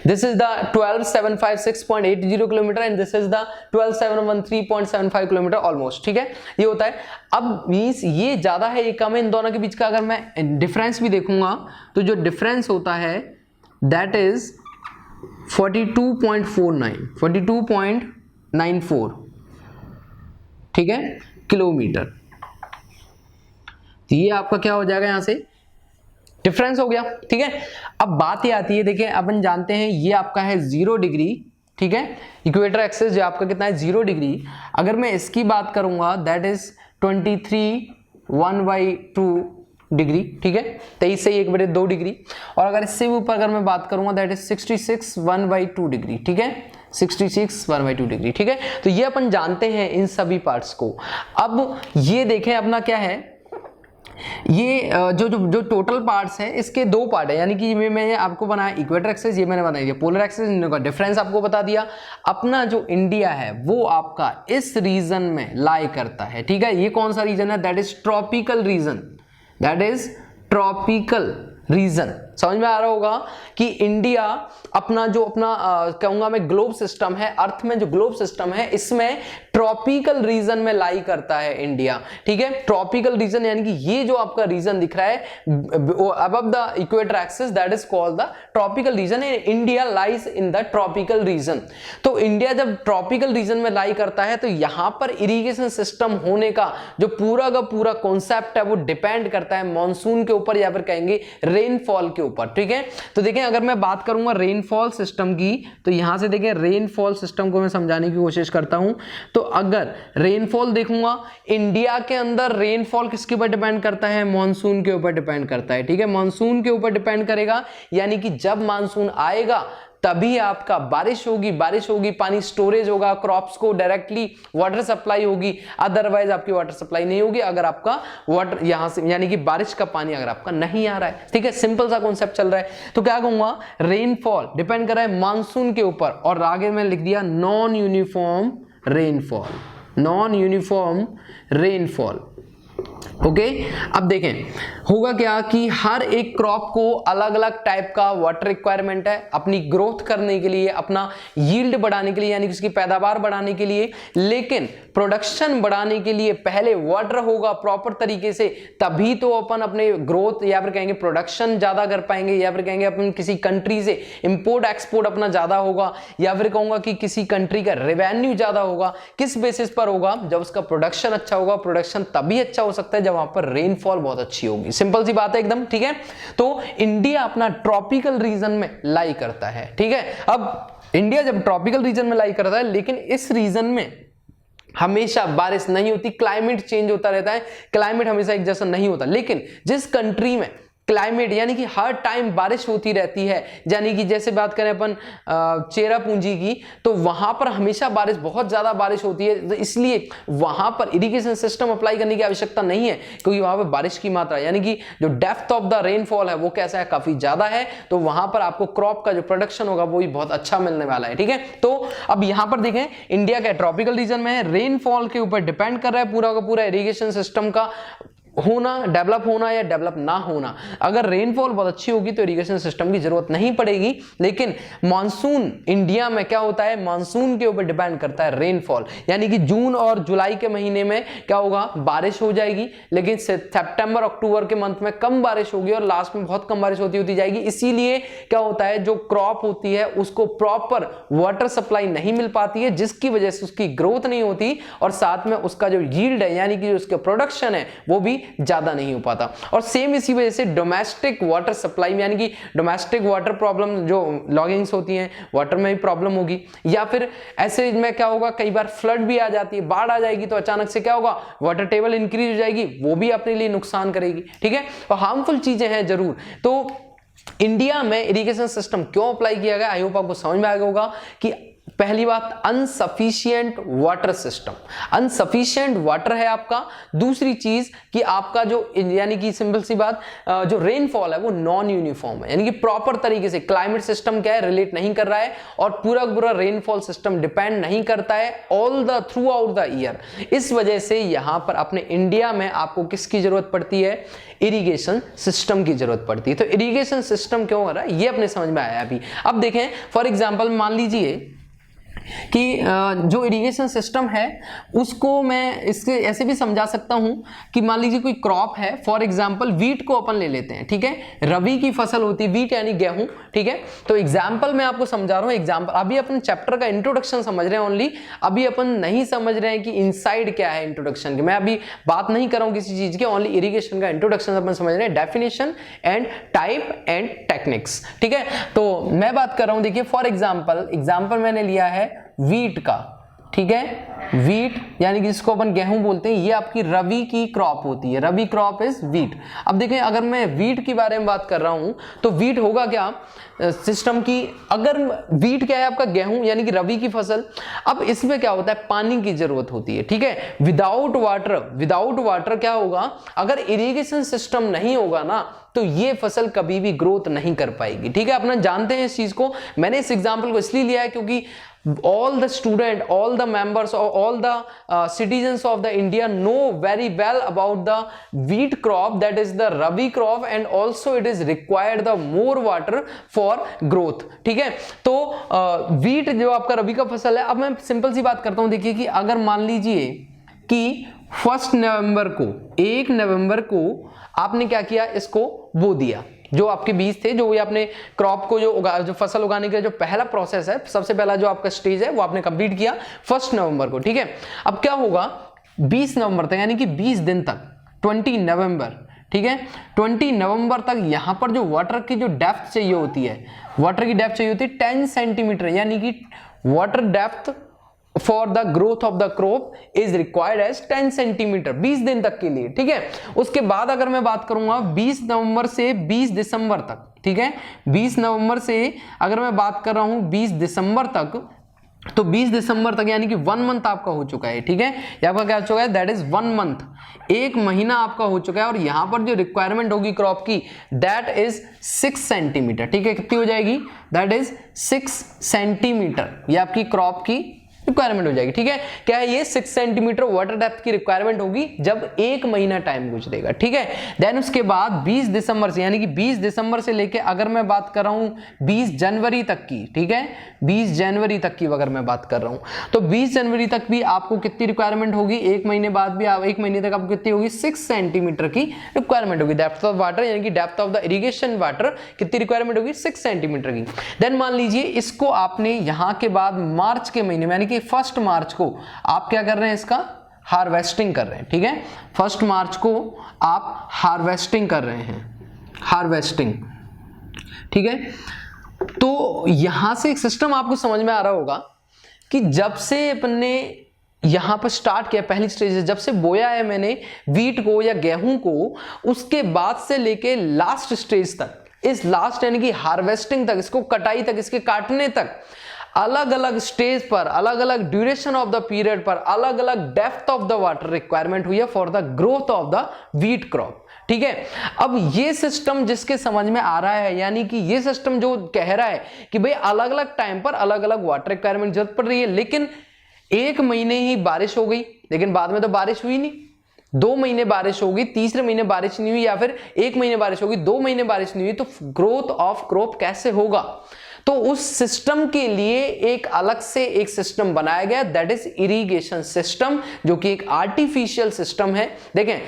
This is the 12,756.80 kilometre and this is the 12,713.75 kilometre almost, ठीक है। ये होता है। अब मींस ये ज्यादा है ये कम है, इन दोनों के बीच का अगर मैं डिफरेंस भी देखूंगा तो जो डिफरेंस होता है दैट इज 42.94, ठीक है, किलोमीटर। ये आपका क्या हो जाएगा, यहां से डिफरेंस हो गया, ठीक है। अब बात ये आती है, देखिए अपन जानते हैं ये आपका है 0 डिग्री, ठीक है। इक्वेटर एक्सिस जो आपका कितना है 0 डिग्री। अगर मैं इसकी बात करूंगा दैट इज 23/1/2 डिग्री, ठीक है, 23 से 1/2 डिग्री। और अगर इससे ऊपर अगर मैं बात करूंगा दैट इज 66/1/2 डिग्री, ठीक है, 66/1/2 डिग्री, ठीक है। तो ये अपन जानते हैं इन सभी पार्ट्स को। अब ये देखें अपना क्या है, ये जो टोटल पार्ट्स है इसके दो पार्ट है, यानी कि मैं आपको बनाया इक्वेटर एक्सिस, ये मैंने बनाया पोलर एक्सिस, इनका डिफरेंस आपको बता दिया। अपना जो इंडिया है वो आपका इस रीजन में लाई करता है, ठीक है। ये कौन सा रीजन है? That is tropical region, that is tropical region. समझ में आ रहा होगा कि इंडिया अपना कहूंगा मैं ग्लोब सिस्टम है, अर्थ में जो ग्लोब सिस्टम है इसमें ट्रॉपिकल रीजन में लाई करता है इंडिया, ठीक है। ट्रॉपिकल रीजन यानी कि ये जो आपका रीजन दिख रहा है above the equator axis, that is called the tropical region and India lies in the tropical region. तो इंडिया जब ट्रॉपिकल रीजन में लाई करता है तो यहां पर इरिगेशन सिस्टम होने का जो पूरा का पूरा कॉन्सेप्ट है वो डिपेंड करता है मॉनसून के ऊपर या फिर कहेंगे रेनफॉल के ऊपर, ठीक है। तो देखें अगर मैं बात करूंगा रेनफॉल सिस्टम की, तो यहां से देखें रेनफॉल सिस्टम को मैं समझाने की कोशिश करता हूं। तो अगर रेनफॉल देखूंगा, इंडिया के अंदर रेनफॉल किसके ऊपर डिपेंड करता है? मॉनसून के ऊपर डिपेंड करता है, ठीक है। मॉनसून के ऊपर डिपेंड करेगा, यानी कि जब मॉनसून आएगा तभी आपका बारिश होगी, पानी स्टोरेज होगा, क्रॉप्स को डायरेक्टली वाटर सप्लाई होगी, अदरवाइज आपकी वाटर सप्लाई नहीं होगी अगर आपका वाटर यहां से यानी कि बारिश का पानी अगर आपका नहीं आ रहा है, ठीक है। सिंपल सा कॉन्सेप्ट चल रहा है। तो क्या कहूंगा, रेनफॉल डिपेंड कर रहा है मानसून के ऊपर, और आगे में लिख दिया नॉन यूनिफॉर्म रेनफॉल, ओके। अब देखें होगा क्या कि हर एक क्रॉप को अलग अलग टाइप का वाटर रिक्वायरमेंट है अपनी ग्रोथ करने के लिए, अपना यील्ड बढ़ाने के लिए, यानी कि उसकी पैदावार बढ़ाने के लिए। लेकिन प्रोडक्शन बढ़ाने के लिए पहले वाटर होगा प्रॉपर तरीके से, तभी तो अपन अपने ग्रोथ या फिर कहेंगे प्रोडक्शन ज्यादा कर पाएंगे, या फिर कहेंगे अपन किसी कंट्री से इंपोर्ट एक्सपोर्ट अपना ज्यादा होगा, या फिर कहूंगा कि किसी कंट्री का रेवेन्यू ज्यादा होगा। किस बेसिस पर होगा? जब उसका प्रोडक्शन अच्छा होगा। प्रोडक्शन तभी अच्छा हो सकता है जब वहां पर रेनफॉल बहुत अच्छी होगी। सिंपल सी बात है एकदम, ठीक है। तो इंडिया अपना ट्रॉपिकल रीजन में लाई करता है, ठीक है। अब इंडिया जब ट्रॉपिकल रीजन में लाई करता है, लेकिन इस रीजन में हमेशा बारिश नहीं होती, क्लाइमेट चेंज होता रहता है, क्लाइमेट हमेशा एक जैसा नहीं होता। लेकिन जिस कंट्री में क्लाइमेट यानी कि हर टाइम बारिश होती रहती है, यानी कि जैसे बात करें अपन चेरापूंजी की, तो वहां पर हमेशा बारिश, बहुत ज्यादा बारिश होती है, तो इसलिए वहां पर इरिगेशन सिस्टम अप्लाई करने की आवश्यकता नहीं है, क्योंकि वहां पर बारिश की मात्रा यानी कि जो डेप्थ ऑफ द रेनफॉल है वो कैसा है, काफी ज्यादा है। तो वहां पर आपको क्रॉप का जो प्रोडक्शन होगा वो भी बहुत अच्छा मिलने वाला है, ठीक है। तो अब यहां पर देखें इंडिया का ट्रॉपिकल रीजन में है, रेनफॉल के ऊपर डिपेंड कर रहा है पूरा का पूरा इरिगेशन सिस्टम का होना, डेवलप होना या डेवलप ना होना। अगर रेनफॉल बहुत अच्छी होगी तो इरिगेशन सिस्टम की जरूरत नहीं पड़ेगी। लेकिन मॉनसून इंडिया में क्या होता है, मॉनसून के ऊपर डिपेंड करता है रेनफॉल, यानी कि जून और जुलाई के महीने में क्या होगा, बारिश हो जाएगी, लेकिन सितंबर अक्टूबर के मंथ में कम बारिश होगी और लास्ट में बहुत कम बारिश होती जाएगी। इसीलिए क्या होता है, जो क्रॉप होती है उसको प्रॉपर वाटर सप्लाई नहीं मिल पाती है, जिसकी वजह से उसकी ग्रोथ नहीं होती और साथ में उसका जो यील्ड है यानी कि जो उसका प्रोडक्शन है वो भी ज्यादा नहीं हो पाता। और सेम इसी वजह से डोमेस्टिक वाटर सप्लाई में यानी कि डोमेस्टिक वाटर प्रॉब्लम, जो लॉगिंग्स होती हैं वाटर में भी प्रॉब्लम होगी, या फिर ऐसे में क्या होगा, कई बार फ्लड भी आ जाती है, बाढ़ आ जाएगी, तो अचानक से क्या होगा, वाटर टेबल इंक्रीज हो जाएगी, वो भी अपने लिए नुकसान करेगी, ठीक है। और हार्मफुल चीजें हैं जरूर। तो इंडिया में इरिगेशन सिस्टम क्यों अप्लाई किया गया, आई होप आपको समझ में आ गया होगा कि पहली बात अनसफिशिएंट वाटर सिस्टम, अनसफिशिएंट वाटर है आपका। दूसरी चीज कि आपका जो यानी कि सिंपल सी बात, जो रेनफॉल है वो नॉन यूनिफॉर्म है, यानी कि प्रॉपर तरीके से क्लाइमेट सिस्टम क्या है, रिलेट नहीं कर रहा है, और पूरा पूरा रेनफॉल सिस्टम डिपेंड नहीं करता है all the through out the year. इस वजह से यहां पर अपने इंडिया में आपको किसकी जरूरत पड़ती है, इरिगेशन सिस्टम की जरूरत पड़ती है। तो इरिगेशन सिस्टम क्यों हो रहा है ये अपने समझ में आया अभी। अब देखें फॉर एग्जांपल मान लीजिए कि जो इरिगेशन सिस्टम है उसको मैं इसके ऐसे भी समझा सकता हूं कि मान लीजिए कोई क्रॉप है, फॉर एग्जांपल वीट को अपन ले लेते हैं, ठीक है। रबी की फसल होती है वीट यानी गेहूं, ठीक है। तो एग्जांपल मैं आपको समझा रहा हूं, एग्जांपल अभी अपन चैप्टर का इंट्रोडक्शन समझ रहे हैं ओनली, अभी अपन नहीं समझ रहे हैं कि इनसाइड क्या है इंट्रोडक्शन के। मैं अभी बात नहीं कर रहा हूं किसी चीज की, ओनली इरिगेशन का इंट्रोडक्शन अपन समझ रहे हैं, definition and type and techniques, ठीक है। तो मैं बात कर रहा हूं, देखिए फॉर एग्जांपल मैंने लिया है वीट का, ठीक है, वीट यानी कि जिसको अपन गेहूं बोलते हैं, ये आपकी रबी की क्रॉप होती है, रबी क्रॉप इज वीट। अब देखें, अगर मैं वीट के बारे में बात कर रहा हूं तो वीट होगा क्या सिस्टम की, अगर वीट क्या है आपका गेहूं यानी कि रबी की फसल। अब इसमें क्या होता है, पानी की जरूरत होती है, ठीक है, विदाउट वाटर क्या होगा, अगर इरिगेशन सिस्टम नहीं होगा ना तो ये फसल कभी भी ग्रोथ नहीं कर पाएगी, ठीक है। अपना जानते हैं इस चीज को, मैंने इस एग्जांपल को इसलिए लिया है क्योंकि all the student, all the members or all the citizens of the India know very well about the wheat crop, that is the rabi crop, and also it is required the more water for growth, ठीक है। तो wheat जो आपका रबी का फसल है, अब मैं सिंपल सी बात करता हूं, देखिए कि अगर मान लीजिए कि 1 नवंबर को आपने क्या किया, इसको बो दिया, जो आपके बीज थे, जो ये आपने क्रॉप को जो फसल उगाने के जो पहला प्रोसेस है, सबसे पहला जो आपका स्टेज है वो आपने कंप्लीट किया 1 नवंबर को, ठीक है। अब क्या होगा 20 नवंबर तक, यानी कि 20 दिन तक, 20 नवंबर, ठीक है, 20 नवंबर तक यहां पर जो वाटर की जो डेप्थ चाहिए होती है, वाटर की डेप्थ चाहिए होती है 10 सेंटीमीटर, यानी कि water depth for the growth of the crop is required as 10 centimetre 20 दिन तक के लिए, ठीक है। उसके बाद अगर मैं बात करूंगा 20 नवंबर से 20 दिसंबर तक, ठीक है, 20 नवंबर से अगर मैं बात कर रहा हूं 20 दिसंबर तक, तो 20 दिसंबर तक यानी कि 1 मंथ आपका हो चुका है, ठीक है, ये आपका क्या हो चुका है, दैट इज 1 मंथ, 1 महीना आपका हो चुका है। और यहां पर जो रिक्वायरमेंट होगी क्रॉप की, दैट इज 6 सेंटीमीटर, ठीक है, कितनी हो जाएगी, दैट इज 6 सेंटीमीटर, ये आपकी क्रॉप की रिक्वायरमेंट हो जाएगी, ठीक है। क्या है ये 6 सेंटीमीटर वाटर डेप्थ की रिक्वायरमेंट होगी जब 1 महीना टाइम गुजरेगा, ठीक है। देन उसके बाद 20 दिसंबर से, यानी कि 20 दिसंबर से लेके अगर मैं बात कर रहा हूं 20 जनवरी तक की, ठीक है, 20 जनवरी तक की अगर मैं बात कर रहा हूं, तो 20 जनवरी तक भी आपको कितनी रिक्वायरमेंट होगी, 1 महीने बाद भी 1 महीने तक आपको कितनी होगी, 6 सेंटीमीटर की रिक्वायरमेंट होगी। डेप्थ ऑफ वाटर यानी कि depth of the irrigation water कितनी रिक्वायरमेंट होगी, 6 सेंटीमीटर की। देन मान लीजिए इसको आपने यहां के बाद मार्च के महीने में, यानी कि 1 मार्च को आप क्या कर रहे हैं, इसका हार्वेस्टिंग कर रहे हैं, ठीक है, 1 मार्च को आप हार्वेस्टिंग कर रहे हैं, हार्वेस्टिंग, ठीक है। तो यहां से एक सिस्टम आपको समझ में आ रहा होगा कि जब से अपने यहां पर स्टार्ट किया, पहली स्टेज है, जब से बोया है मैंने वीट को या गेहूं को, उसके बाद से लेके लास्ट स्टेज तक, इस लास्ट यानी कि हार्वेस्टिंग तक, इसको कटाई तक, इसके काटने तक, अलग अलग स्टेज पर, अलग अलग ड्यूरेशन ऑफ द पीरियड पर, अलग अलग depth of the water requirement हुई है for the growth of the wheat crop, ठीक है। अब ये सिस्टम जिसके समझ में आ रहा है, यानी कि ये सिस्टम जो कह रहा है कि भाई अलग अलग टाइम पर अलग अलग वाटर रिक्वायरमेंट जरूरत पड़ रही है, लेकिन 1 महीने ही बारिश हो गई, लेकिन बाद में तो बारिश हुई नहीं, 2 महीने बारिश होगी, तीसरे महीने बारिश नहीं हुई, या फिर 1 महीने बारिश होगी, 2 महीने बारिश नहीं हुई, तो ग्रोथ ऑफ क्रॉप कैसे होगा। तो उस सिस्टम के लिए एक अलग से एक सिस्टम बनाया गया, दैट इज इरिगेशन सिस्टम, जो कि एक आर्टिफिशियल सिस्टम है। देखें,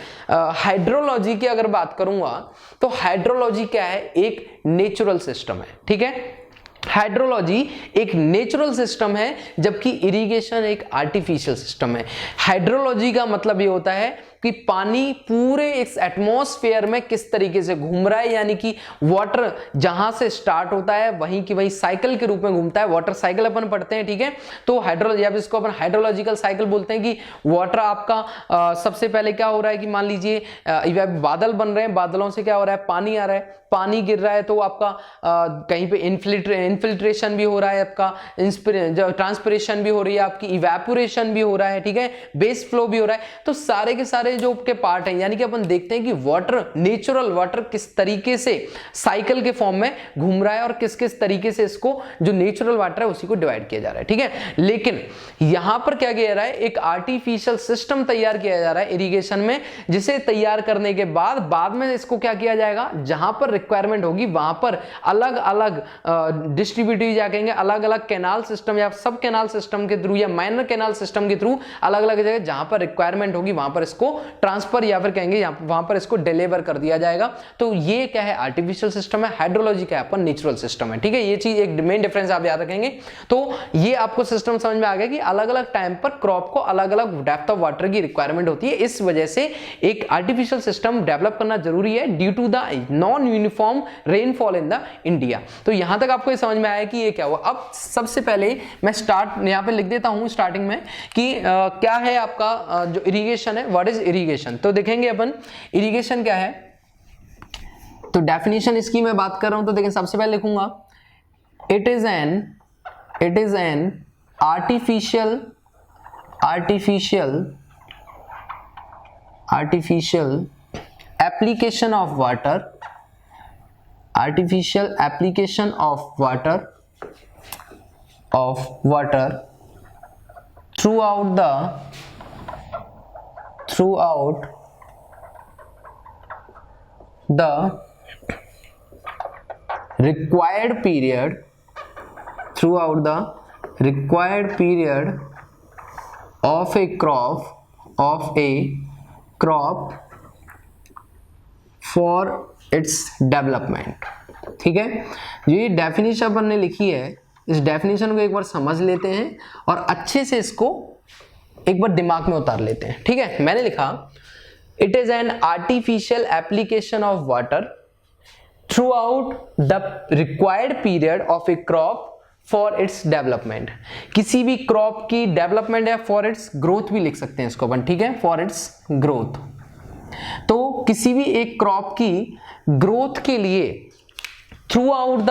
हाइड्रोलॉजी की अगर बात करूंगा तो हाइड्रोलॉजी क्या है, एक नेचुरल सिस्टम है, ठीक है। हाइड्रोलॉजी एक नेचुरल सिस्टम है, जबकि इरिगेशन एक आर्टिफिशियल सिस्टम है। हाइड्रोलॉजी का मतलब ये होता है कि पानी पूरे इस एटमॉस्फेयर में किस तरीके से घूम रहा है, यानी कि वाटर जहां से स्टार्ट होता है वहीं की वहीं साइकिल के रूप में घूमता है, वाटर साइकिल अपन पढ़ते हैं, ठीक है। तो हाइड्रोलॉजी, अब इसको अपन हाइड्रोलॉजिकल साइकिल बोलते हैं कि वाटर आपका सबसे पहले क्या हो रहा है कि मान लीजिए बादल बन रहे हैं, बादलों से क्या हो रहा है, पानी आ रहा है, पानी गिर रहा है, तो आपका कहीं पे इन्फिल्ट्रेशन भी हो रहा है, आपका ट्रांसपिरेशन भी हो रही है, आपकी इवेपोरेशन भी हो रहा है, ठीक है, बेस फ्लो भी हो रहा है। तो सारे के सारे जो के पार्ट हैं, यानी कि अपन देखते हैं कि वाटर, नेचुरल वाटर किस तरीके से साइकिल के फॉर्म में घूम रहा है और किस किस तरीके से इसको जो नेचुरल वाटर है उसी को डिवाइड किया जा रहा है, ठीक है। लेकिन यहां पर क्या किया जा रहा है, एक आर्टिफिशियल सिस्टम तैयार किया जा रहा है इरिगेशन में, जिसे तैयार करने के बाद में इसको क्या किया जाएगा, जहां पर रिक्वायरमेंट होगी वहां पर अलग अलग डिस्ट्रीब्यूटिव क्या कहेंगे, अलग अलग कैनाल सिस्टम या सब कैनाल सिस्टम के थ्रू या माइनर कैनाल सिस्टम के थ्रू अलग अलग जगह जहां पर रिक्वायरमेंट होगी वहां पर इसको ट्रांसफर या फिर कहेंगे वहां पर इसको डिलीवर कर दिया जाएगा। तो ये क्या है, आर्टिफिशियल सिस्टम है, हाइड्रोलॉजी क्या है अपन नेचुरल सिस्टम है, ठीक है। ये चीज एक मेन डिफरेंस आप याद रखेंगे। तो ये आपको सिस्टम समझ में आ गया कि अलग अलग टाइम पर क्रॉप को अलग अलग डेप्थ ऑफ वाटर की रिक्वायरमेंट होती है, इस वजह से एक आर्टिफिशियल सिस्टम डेवलप करना जरूरी है due to the non uniform rainfall in the India. तो यहां तक आपको ये समझ में आया कि ये क्या हुआ। अब सबसे पहले मैं स्टार्ट यहां पे लिख देता हूं स्टार्टिंग में कि क्या है आपका जो इरिगेशन है, व्हाट इज इरिगेशन। तो देखेंगे अपन इरिगेशन क्या है। तो डेफिनेशन इसकी मैं बात कर रहा हूं तो देखिए सबसे पहले लिखूंगा it is an artificial application of water throughout the required period of a crop for its development। ठीक है, ये डेफिनेशन अपन ने लिखी है, इस डेफिनेशन को एक बार समझ लेते हैं और अच्छे से इसको एक बार दिमाग में उतार लेते हैं। ठीक है, मैंने लिखा it is an artificial application of water through out the required period of A crop for its development. किसी भी क्रॉप की डेवलपमेंट या फॉर इट्स ग्रोथ भी लिख सकते हैं इसको अपन, ठीक है, फॉर इट्स ग्रोथ। तो किसी भी एक क्रॉप की ग्रोथ के लिए through out the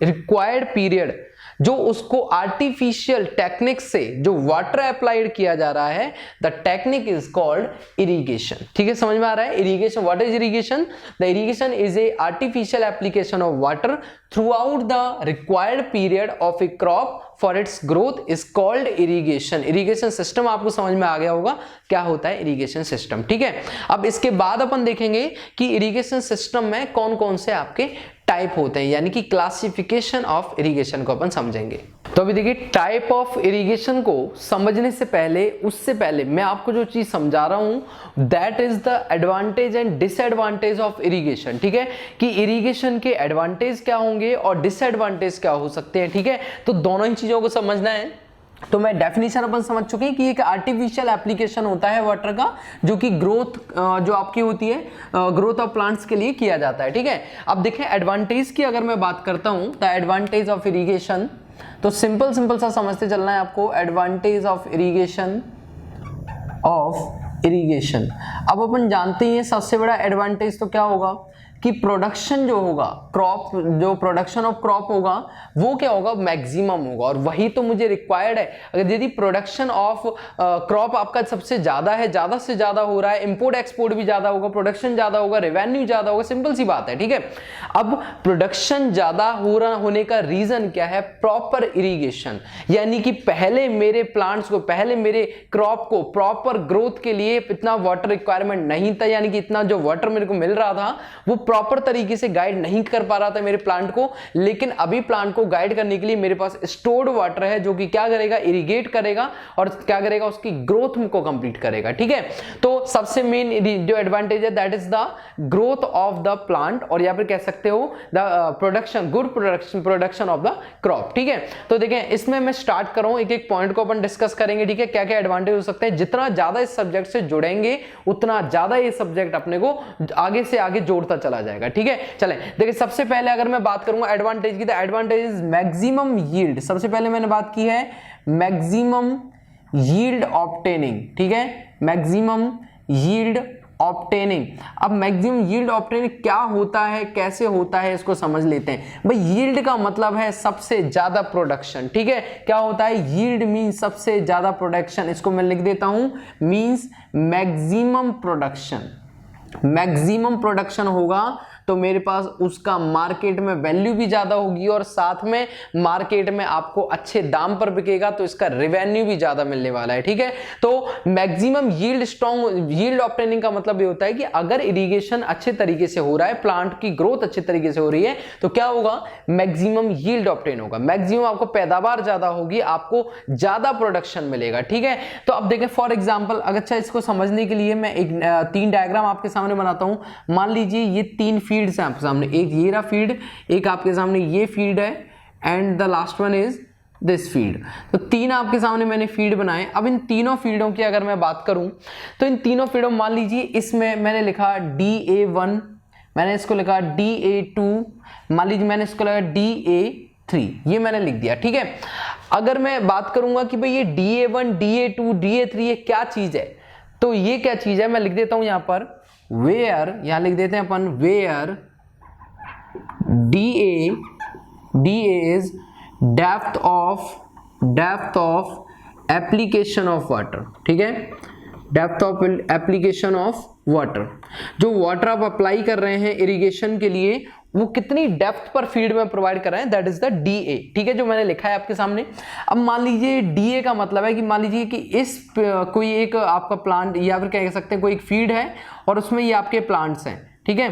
required period जो उसको आर्टिफिशियल टेक्निक से जो वाटर अप्लाइड किया जा रहा है, the technique is called irrigation. ठीक है, समझ में आ रहा है irrigation. What is irrigation? The irrigation is a artificial application of water through out the required period of A crop for its growth is called irrigation. Irrigation system आपको समझ में आ गया होगा क्या होता है इरिगेशन सिस्टम। ठीक है, अब इसके बाद अपन देखेंगे कि इरिगेशन सिस्टम में कौन कौन से आपके टाइप होते हैं, यानी कि क्लासिफिकेशन ऑफ इरिगेशन को अपन समझेंगे। तो अभी देखिए टाइप ऑफ इरिगेशन को समझने से पहले, उससे पहले मैं आपको जो चीज समझा रहा हूं that is the advantage and disadvantage of irrigation. ठीक है, कि इरिगेशन के एडवांटेज क्या होंगे और डिसएडवांटेज क्या हो सकते हैं। ठीक है, तो दोनों ही चीजों को समझना है। तो मैं डेफिनेशन अपन समझ चुके हैं कि एक आर्टिफिशियल एप्लीकेशन होता है वाटर का जो कि ग्रोथ जो आपकी होती है ग्रोथ ऑफ प्लांट्स के लिए किया जाता है। ठीक है, अब देखें एडवांटेज की अगर मैं बात करता हूं द एडवांटेज ऑफ इरिगेशन, तो सिंपल सा समझते चलना है आपको। एडवांटेज ऑफ इरिगेशन अब अपन जानते हैं सबसे बड़ा एडवांटेज तो क्या होगा कि प्रोडक्शन जो होगा, क्रॉप जो प्रोडक्शन ऑफ क्रॉप होगा वो क्या होगा, मैक्सिमम होगा। और वही तो मुझे रिक्वायर्ड है। अगर यदि प्रोडक्शन ऑफ क्रॉप आपका सबसे ज्यादा है, ज्यादा से ज्यादा हो रहा है, इंपोर्ट एक्सपोर्ट भी ज्यादा होगा, प्रोडक्शन ज्यादा होगा, रेवेन्यू ज्यादा होगा, सिंपल सी बात है। ठीक है, अब प्रोडक्शन ज्यादा होने का रीजन क्या है, प्रॉपर इरिगेशन, यानी कि पहले मेरे प्लांट्स को, पहले मेरे क्रॉप को प्रॉपर ग्रोथ के लिए इतना वाटर रिक्वायरमेंट नहीं था, यानी कि इतना जो वाटर मेरे को मिल रहा था वो प्रॉपर तरीके से गाइड नहीं कर पा रहा था मेरे प्लांट को। लेकिन अभी प्लांट को गाइड करने के लिए मेरे पास स्टोर्ड वाटर है जो कि क्या करेगा, इरिगेट करेगा और क्या करेगा, उसकी ग्रोथ को कंप्लीट करेगा। ठीक है, तो सबसे मेन जो एडवांटेज है that is the growth of the plant, और या फिर कह सकते हो the production, good production of the crop. ठीक है, तो देखें इसमें मैं स्टार्ट कर रहा हूं, एक एक पॉइंट को अपन डिस्कस करेंगे। ठीक है, क्या क्या एडवांटेज हो सकते हैं। जितना ज्यादा इस सब्जेक्ट से जुड़ेंगे उतना ज्यादा ये सब्जेक्ट अपने को आगे से आगे जोड़ता चला जाएगा। ठीक है, चलें देखिए सबसे पहले अगर मैं बात करूंगा एडवांटेज की, तो एडवांटेज इज मैक्सिमम यील्ड। सबसे पहले मैंने बात की है मैक्सिमम यील्ड ऑब्टेनिंग। ठीक है, मैक्सिमम यील्ड ऑब्टेनिंग। अब मैक्सिमम यील्ड ऑब्टेनिंग क्या होता है, कैसे होता है, इसको समझ लेते हैं। भाई यील्ड का मतलब है सबसे ज्यादा प्रोडक्शन। ठीक है, क्या होता है यील्ड मींस सबसे ज्यादा प्रोडक्शन। इसको मैं लिख देता हूं, means maximum production. Maximum production होगा तो मेरे पास उसका मार्केट में वैल्यू भी ज्यादा होगी और साथ में मार्केट में आपको अच्छे दाम पर बिकेगा, तो इसका रेवेन्यू भी ज्यादा मिलने वाला है। ठीक है, तो maximum yield, strong yield obtaining का मतलब ये होता है कि अगर इरिगेशन अच्छे तरीके से हो रहा है, प्लांट की ग्रोथ अच्छे तरीके से हो रही है, तो क्या होगा, मैक्सिमम यील्ड ऑब्टेन होगा, मैक्सिमम आपको पैदावार ज्यादा होगी, आपको ज्यादा प्रोडक्शन मिलेगा। ठीक है, तो अब देखें फॉर एग्जांपल, अगर अच्छा इसको समझने के लिए मैं एक 3 डायग्राम आपके सामने बनाता हूं। मान लीजिए ये 3 फील्ड्स हैं आपके सामने, एक ये रहा फील्ड, एक आपके सामने ये फील्ड है and the last one is this field. तो 3 आपके सामने मैंने फील्ड बनाए। अब इन तीनों फील्डों की अगर मैं बात करूं तो इन तीनों फील्डों, मान लीजिए इसमें मैंने लिखा DA1, मैंने इसको लिखा DA2, मान लीजिए मैंने इसको लिखा DA3, ये मैंने लिख दिया। ठीक है, अगर मैं बात करूंगा कि भाई ये DA1, DA2, DA3 ये क्या चीज है, तो ये क्या चीज है मैं लिख देता हूं यहां पर वेयर, यहां लिख देते हैं अपन where DA is depth of application of water. ठीक है, depth of application of water, जो वाटर आप अप्लाई कर रहे हैं इरिगेशन के लिए, वो कितनी डेप्थ पर फील्ड में प्रोवाइड कर रहे हैं, दैट इज द DA। ठीक है, जो मैंने लिखा है आपके सामने। अब मान लीजिए DA का मतलब है कि मान लीजिए कि इस कोई एक आपका प्लांट या फिर कह सकते हैं कोई एक फील्ड है और उसमें ये आपके प्लांट्स हैं। ठीक है,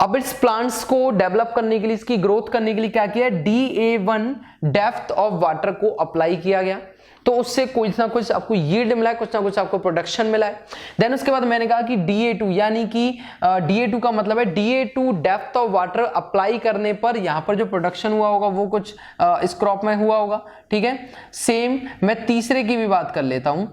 अब इस प्लांट्स को डेवलप करने के लिए, इसकी ग्रोथ करने के लिए क्या किया, DA1 डेप्थ ऑफ वाटर को अप्लाई किया गया, तो उससे कुछ ना कुछ आपको यील्ड मिला है, कुछ ना कुछ आपको प्रोडक्शन मिला है। देन उसके बाद मैंने कहा कि DA2, यानी कि DA2 का मतलब है DA2 depth of water apply करने पर यहां पर जो प्रोडक्शन हुआ होगा वो कुछ इस क्रॉप में हुआ होगा। ठीक है, सेम मैं तीसरे की भी बात कर लेता हूं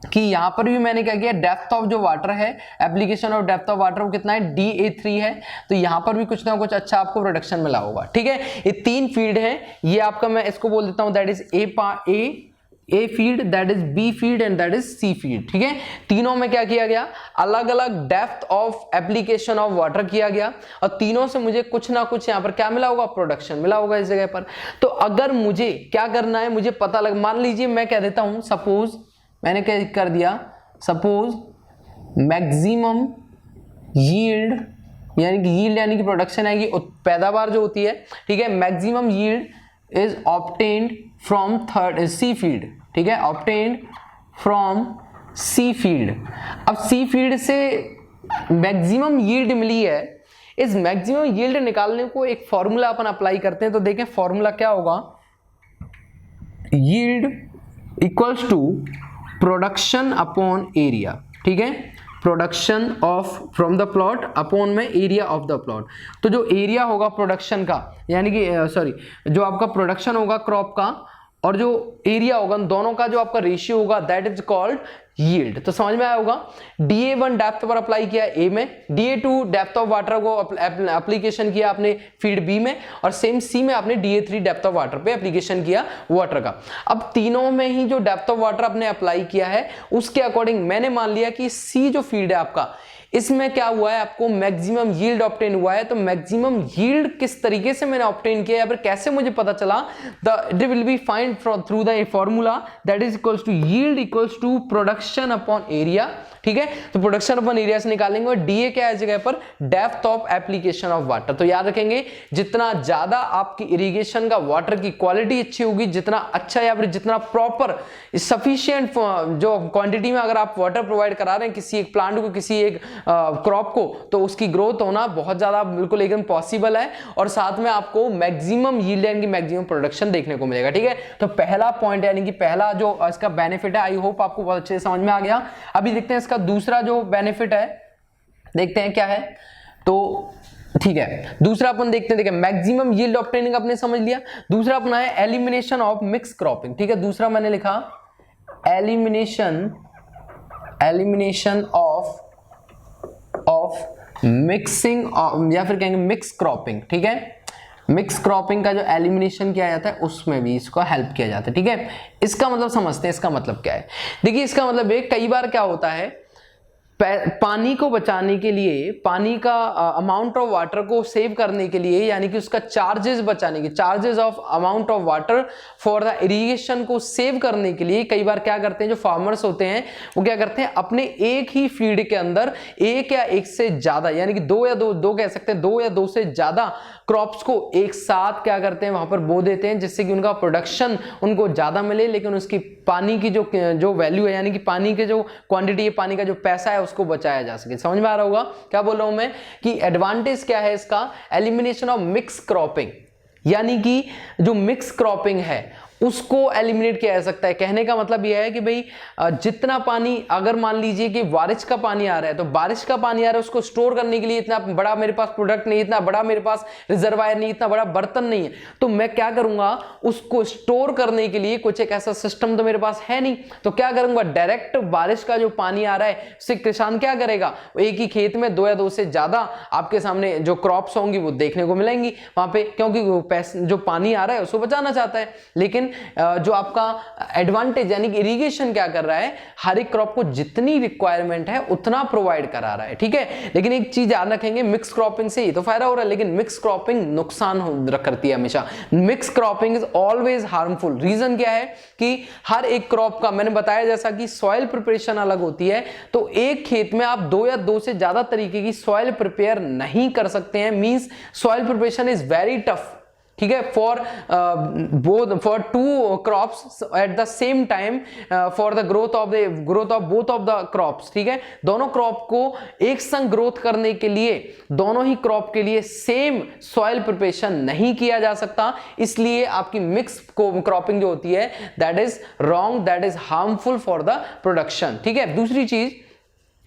कि यहां पर भी मैंने क्या किया, डेप्थ ऑफ जो वाटर है, application of depth of water वो कितना है, DA3 है, तो यहां पर भी कुछ ना कुछ अच्छा आपको प्रोडक्शन मिला होगा। ठीक है, ये 3 फील्ड है, ये आपका मैं इसको बोल देता हूं that is A field, that is B field and that is C field. ठीक है, तीनों में क्या किया गया, अलग अलग depth of application of water किया गया और तीनों से मुझे कुछ ना कुछ यहां पर क्या मिला होगा, प्रोडक्शन मिला होगा इस जगह पर। तो अगर मुझे क्या करना है, मुझे पता लग, मान लीजिए मैं कह देता हूं, सपोज मैंने क्या कर दिया, सपोज मैक्सिमम यील्ड, यानी कि प्रोडक्शन है कि पैदावार जो होती है। ठीक है, maximum yield is obtained from C field. ठीक है, ऑब्टेन्ड फ्रॉम C फील्ड। अब C फील्ड से मैक्सिमम यील्ड मिली है, इस मैक्सिमम यील्ड निकालने को एक फॉर्मूला अपन अप्लाई करते हैं। तो देखें फॉर्मूला क्या होगा, yield equals to production upon area. ठीक है, production of from the plot upon में एरिया ऑफ द प्लॉट। तो जो एरिया होगा प्रोडक्शन का, यानी कि जो आपका प्रोडक्शन होगा क्रॉप का और जो एरिया होगा, दोनों का जो आपका रेशियो होगा, दैट इज कॉल्ड यील्ड। तो समझ में आया होगा, DA1 डेप्थ पर अप्लाई किया A में, DA2 डेप्थ ऑफ वाटर को एप्लीकेशन किया आपने फील्ड B में, और सेम C में आपने DA3 डेप्थ ऑफ वाटर पे एप्लीकेशन किया वाटर का। अब तीनों में ही जो डेप्थ ऑफ वाटर आपने अप्लाई किया है उसके अकॉर्डिंग मैंने मान लिया कि C जो फील्ड है आपका, इसमें क्या हुआ है, आपको मैक्सिमम यील्ड ऑब्टेन हुआ है। तो मैक्सिमम यील्ड किस तरीके से मैंने ऑब्टेन किया या फिर कैसे मुझे पता चला, it will be find through the formula that is equals to yield equals to production upon area. ठीक है, तो प्रोडक्शन अपॉन एरिया से निकालेंगे और DA क्या है जगह पर, depth of application of water. तो याद रखेंगे, जितना ज्यादा आपकी इरिगेशन का वाटर की क्वालिटी अच्छी होगी, जितना अच्छा या फिर जितना प्रॉपर सफिशिएंट जो क्वांटिटी में अगर आप वाटर प्रोवाइड करा रहे हैं किसी एक प्लांट को, किसी एक क्रॉप को, तो उसकी ग्रोथ होना बहुत ज्यादा बिल्कुल एकदम पॉसिबल है और साथ में आपको मैक्सिमम यील्ड यानी कि मैक्सिमम प्रोडक्शन देखने को मिलेगा। ठीक है, तो पहला पॉइंट यानी कि पहला जो इसका बेनिफिट है, आई होप आपको बहुत अच्छे से समझ में आ गया। अभी देखते हैं इसका दूसरा जो बेनिफिट है, देखते हैं क्या है। तो ठीक है, दूसरा अपन देखते हैं, देखिए मैक्सिमम यील्ड ऑब्टेनिंग आपने समझ लिया। दूसरा अपना है एलिमिनेशन ऑफ मिक्स क्रॉपिंग। ठीक है, दूसरा मैंने लिखा एलिमिनेशन ऑफ मिक्सिंग या फिर कहेंगे मिक्स क्रॉपिंग। ठीक है, मिक्स क्रॉपिंग का जो एलिमिनेशन किया जाता है उसमें भी इसको हेल्प किया जाता है। ठीक है, इसका मतलब समझते हैं, इसका मतलब क्या है। देखिए इसका मतलब है, कई बार क्या होता है पानी को बचाने के लिए, पानी का अमाउंट ऑफ वाटर को सेव करने के लिए, यानी कि उसका चार्जेस बचाने के, charges of amount of water for the irrigation को सेव करने के लिए कई बार क्या करते हैं जो फार्मर्स होते हैं वो क्या करते हैं, अपने एक ही फील्ड के अंदर एक या एक से ज्यादा, यानी कि दो कह सकते हैं, दो या दो से ज्यादा क्रॉप्स को एक साथ क्या करते हैं वहां पर बो देते हैं, जिससे कि उनका प्रोडक्शन उनको ज्यादा मिले, लेकिन उसकी पानी की जो वैल्यू है, यानी कि पानी के जो क्वांटिटी है, पानी का जो पैसा है उसको बचाया जा सके। समझ में आ रहा होगा क्या बोल रहा हूं मैं, कि एडवांटेज क्या है इसका, एलिमिनेशन ऑफ मिक्स क्रॉपिंग, यानी कि जो मिक्स क्रॉपिंग है उसको एलिमिनेट किया जा सकता है। कहने का मतलब यह है कि भाई जितना पानी, अगर मान लीजिए कि बारिश का पानी आ रहा है, तो बारिश का पानी आ रहा है उसको स्टोर करने के लिए इतना बड़ा मेरे पास प्रोडक्ट नहीं, इतना बड़ा मेरे पास रिजर्वायर नहीं, इतना बड़ा बर्तन नहीं है, तो मैं क्या करूंगा, उसको स्टोर करने के लिए कुछ एक ऐसा सिस्टम तो मेरे पास है नहीं, तो क्या करूंगा, डायरेक्ट बारिश का जो पानी आ रहा है उससे किसान क्या करेगा, एक ही खेत में दो या दो से ज्यादा आपके सामने जो क्रॉप्स होंगी वो देखने को मिलेंगी वहां पे, क्योंकि जो पानी आ रहा है उसको बचाना चाहता है। लेकिन जो आपका एडवांटेज यानी कि इरिगेशन क्या कर रहा है, हर एक क्रॉप को जितनी रिक्वायरमेंट है उतना प्रोवाइड करा रहा है, ठीक है। लेकिन एक चीज याद रखेंगे, मिक्स क्रॉपिंग से ही तो फायदा हो रहा है, लेकिन मिक्स क्रॉपिंग नुकसान करती है हमेशा। Mix cropping is always harmful. Reason क्या है कि हर एक क्रॉप का, मैंने बताया जैसा कि सॉइल प्रिपरेशन अलग होती है, तो एक खेत में आप दो या दो से ज्यादा तरीके की सॉइल प्रिपेयर नहीं कर सकते हैं, means soil preparation is very tough, ठीक है, for two crops at the same time for the growth of both of the crops, ठीक है। दोनों क्रॉप को एक संग ग्रोथ करने के लिए दोनों ही क्रॉप के लिए सेम सॉइल प्रिपरेशन नहीं किया जा सकता, इसलिए आपकी मिक्स क्रॉपिंग जो होती है that is wrong, that is harmful for the production, ठीक है। दूसरी चीज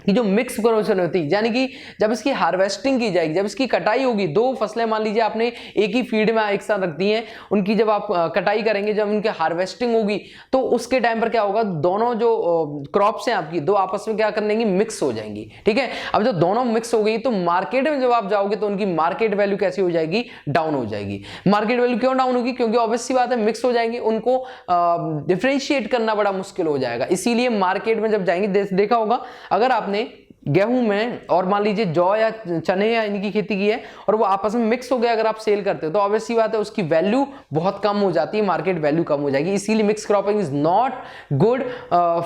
कि जो मिक्स प्रोडक्शन होती है, यानी कि जब इसकी हार्वेस्टिंग की जाएगी, जब इसकी कटाई होगी, दो फसलें मान लीजिए आपने एक ही फील्ड में एक साथ रख दी हैं, उनकी जब आप कटाई करेंगे, जब उनकी हार्वेस्टिंग होगी, तो उसके टाइम पर क्या होगा, दोनों जो क्रॉप्स हैं आपकी दो आपस में क्या कर लेंगी, मिक्स हो जाएंगी, ठीक है। अब जब दोनों मिक्स हो गई तो मार्केट में जब आप जाओगे तो उनकी मार्केट वैल्यू कैसी हो जाएगी, डाउन हो जाएगी। मार्केट वैल्यू क्यों डाउन होगी, क्योंकि ऑब्वियस सी बात है मिक्स हो जाएंगी, उनको डिफरेंशिएट करना बड़ा मुश्किल हो जाएगा, इसीलिए मार्केट में जब जाएंगे, देखा होगा अगर आपने गेहूं में और मान लीजिए जौ या चने या इनकी खेती की है और वो आपस में मिक्स हो गया, अगर आप सेल करते हो तो ऑब्वियस सी बात है उसकी वैल्यू बहुत कम हो जाती है, मार्केट वैल्यू कम हो जाएगी, इसीलिए mix cropping is not good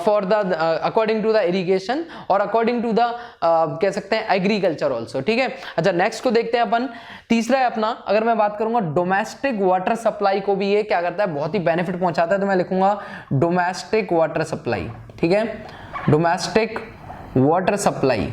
for the according to the irrigation और अकॉर्डिंग टू द कह सकते हैं एग्रीकल्चर ऑल्सो, ठीक है। अच्छा, नेक्स्ट को देखते हैं अपन, तीसरा है अपना, अगर मैं बात करूंगा डोमेस्टिक वाटर सप्लाई को भी ये क्या करता है, बहुत ही बेनिफिट पहुंचाता है, तो मैं लिखूंगा डोमेस्टिक वाटर सप्लाई, ठीक है, डोमेस्टिक वाटर सप्लाई।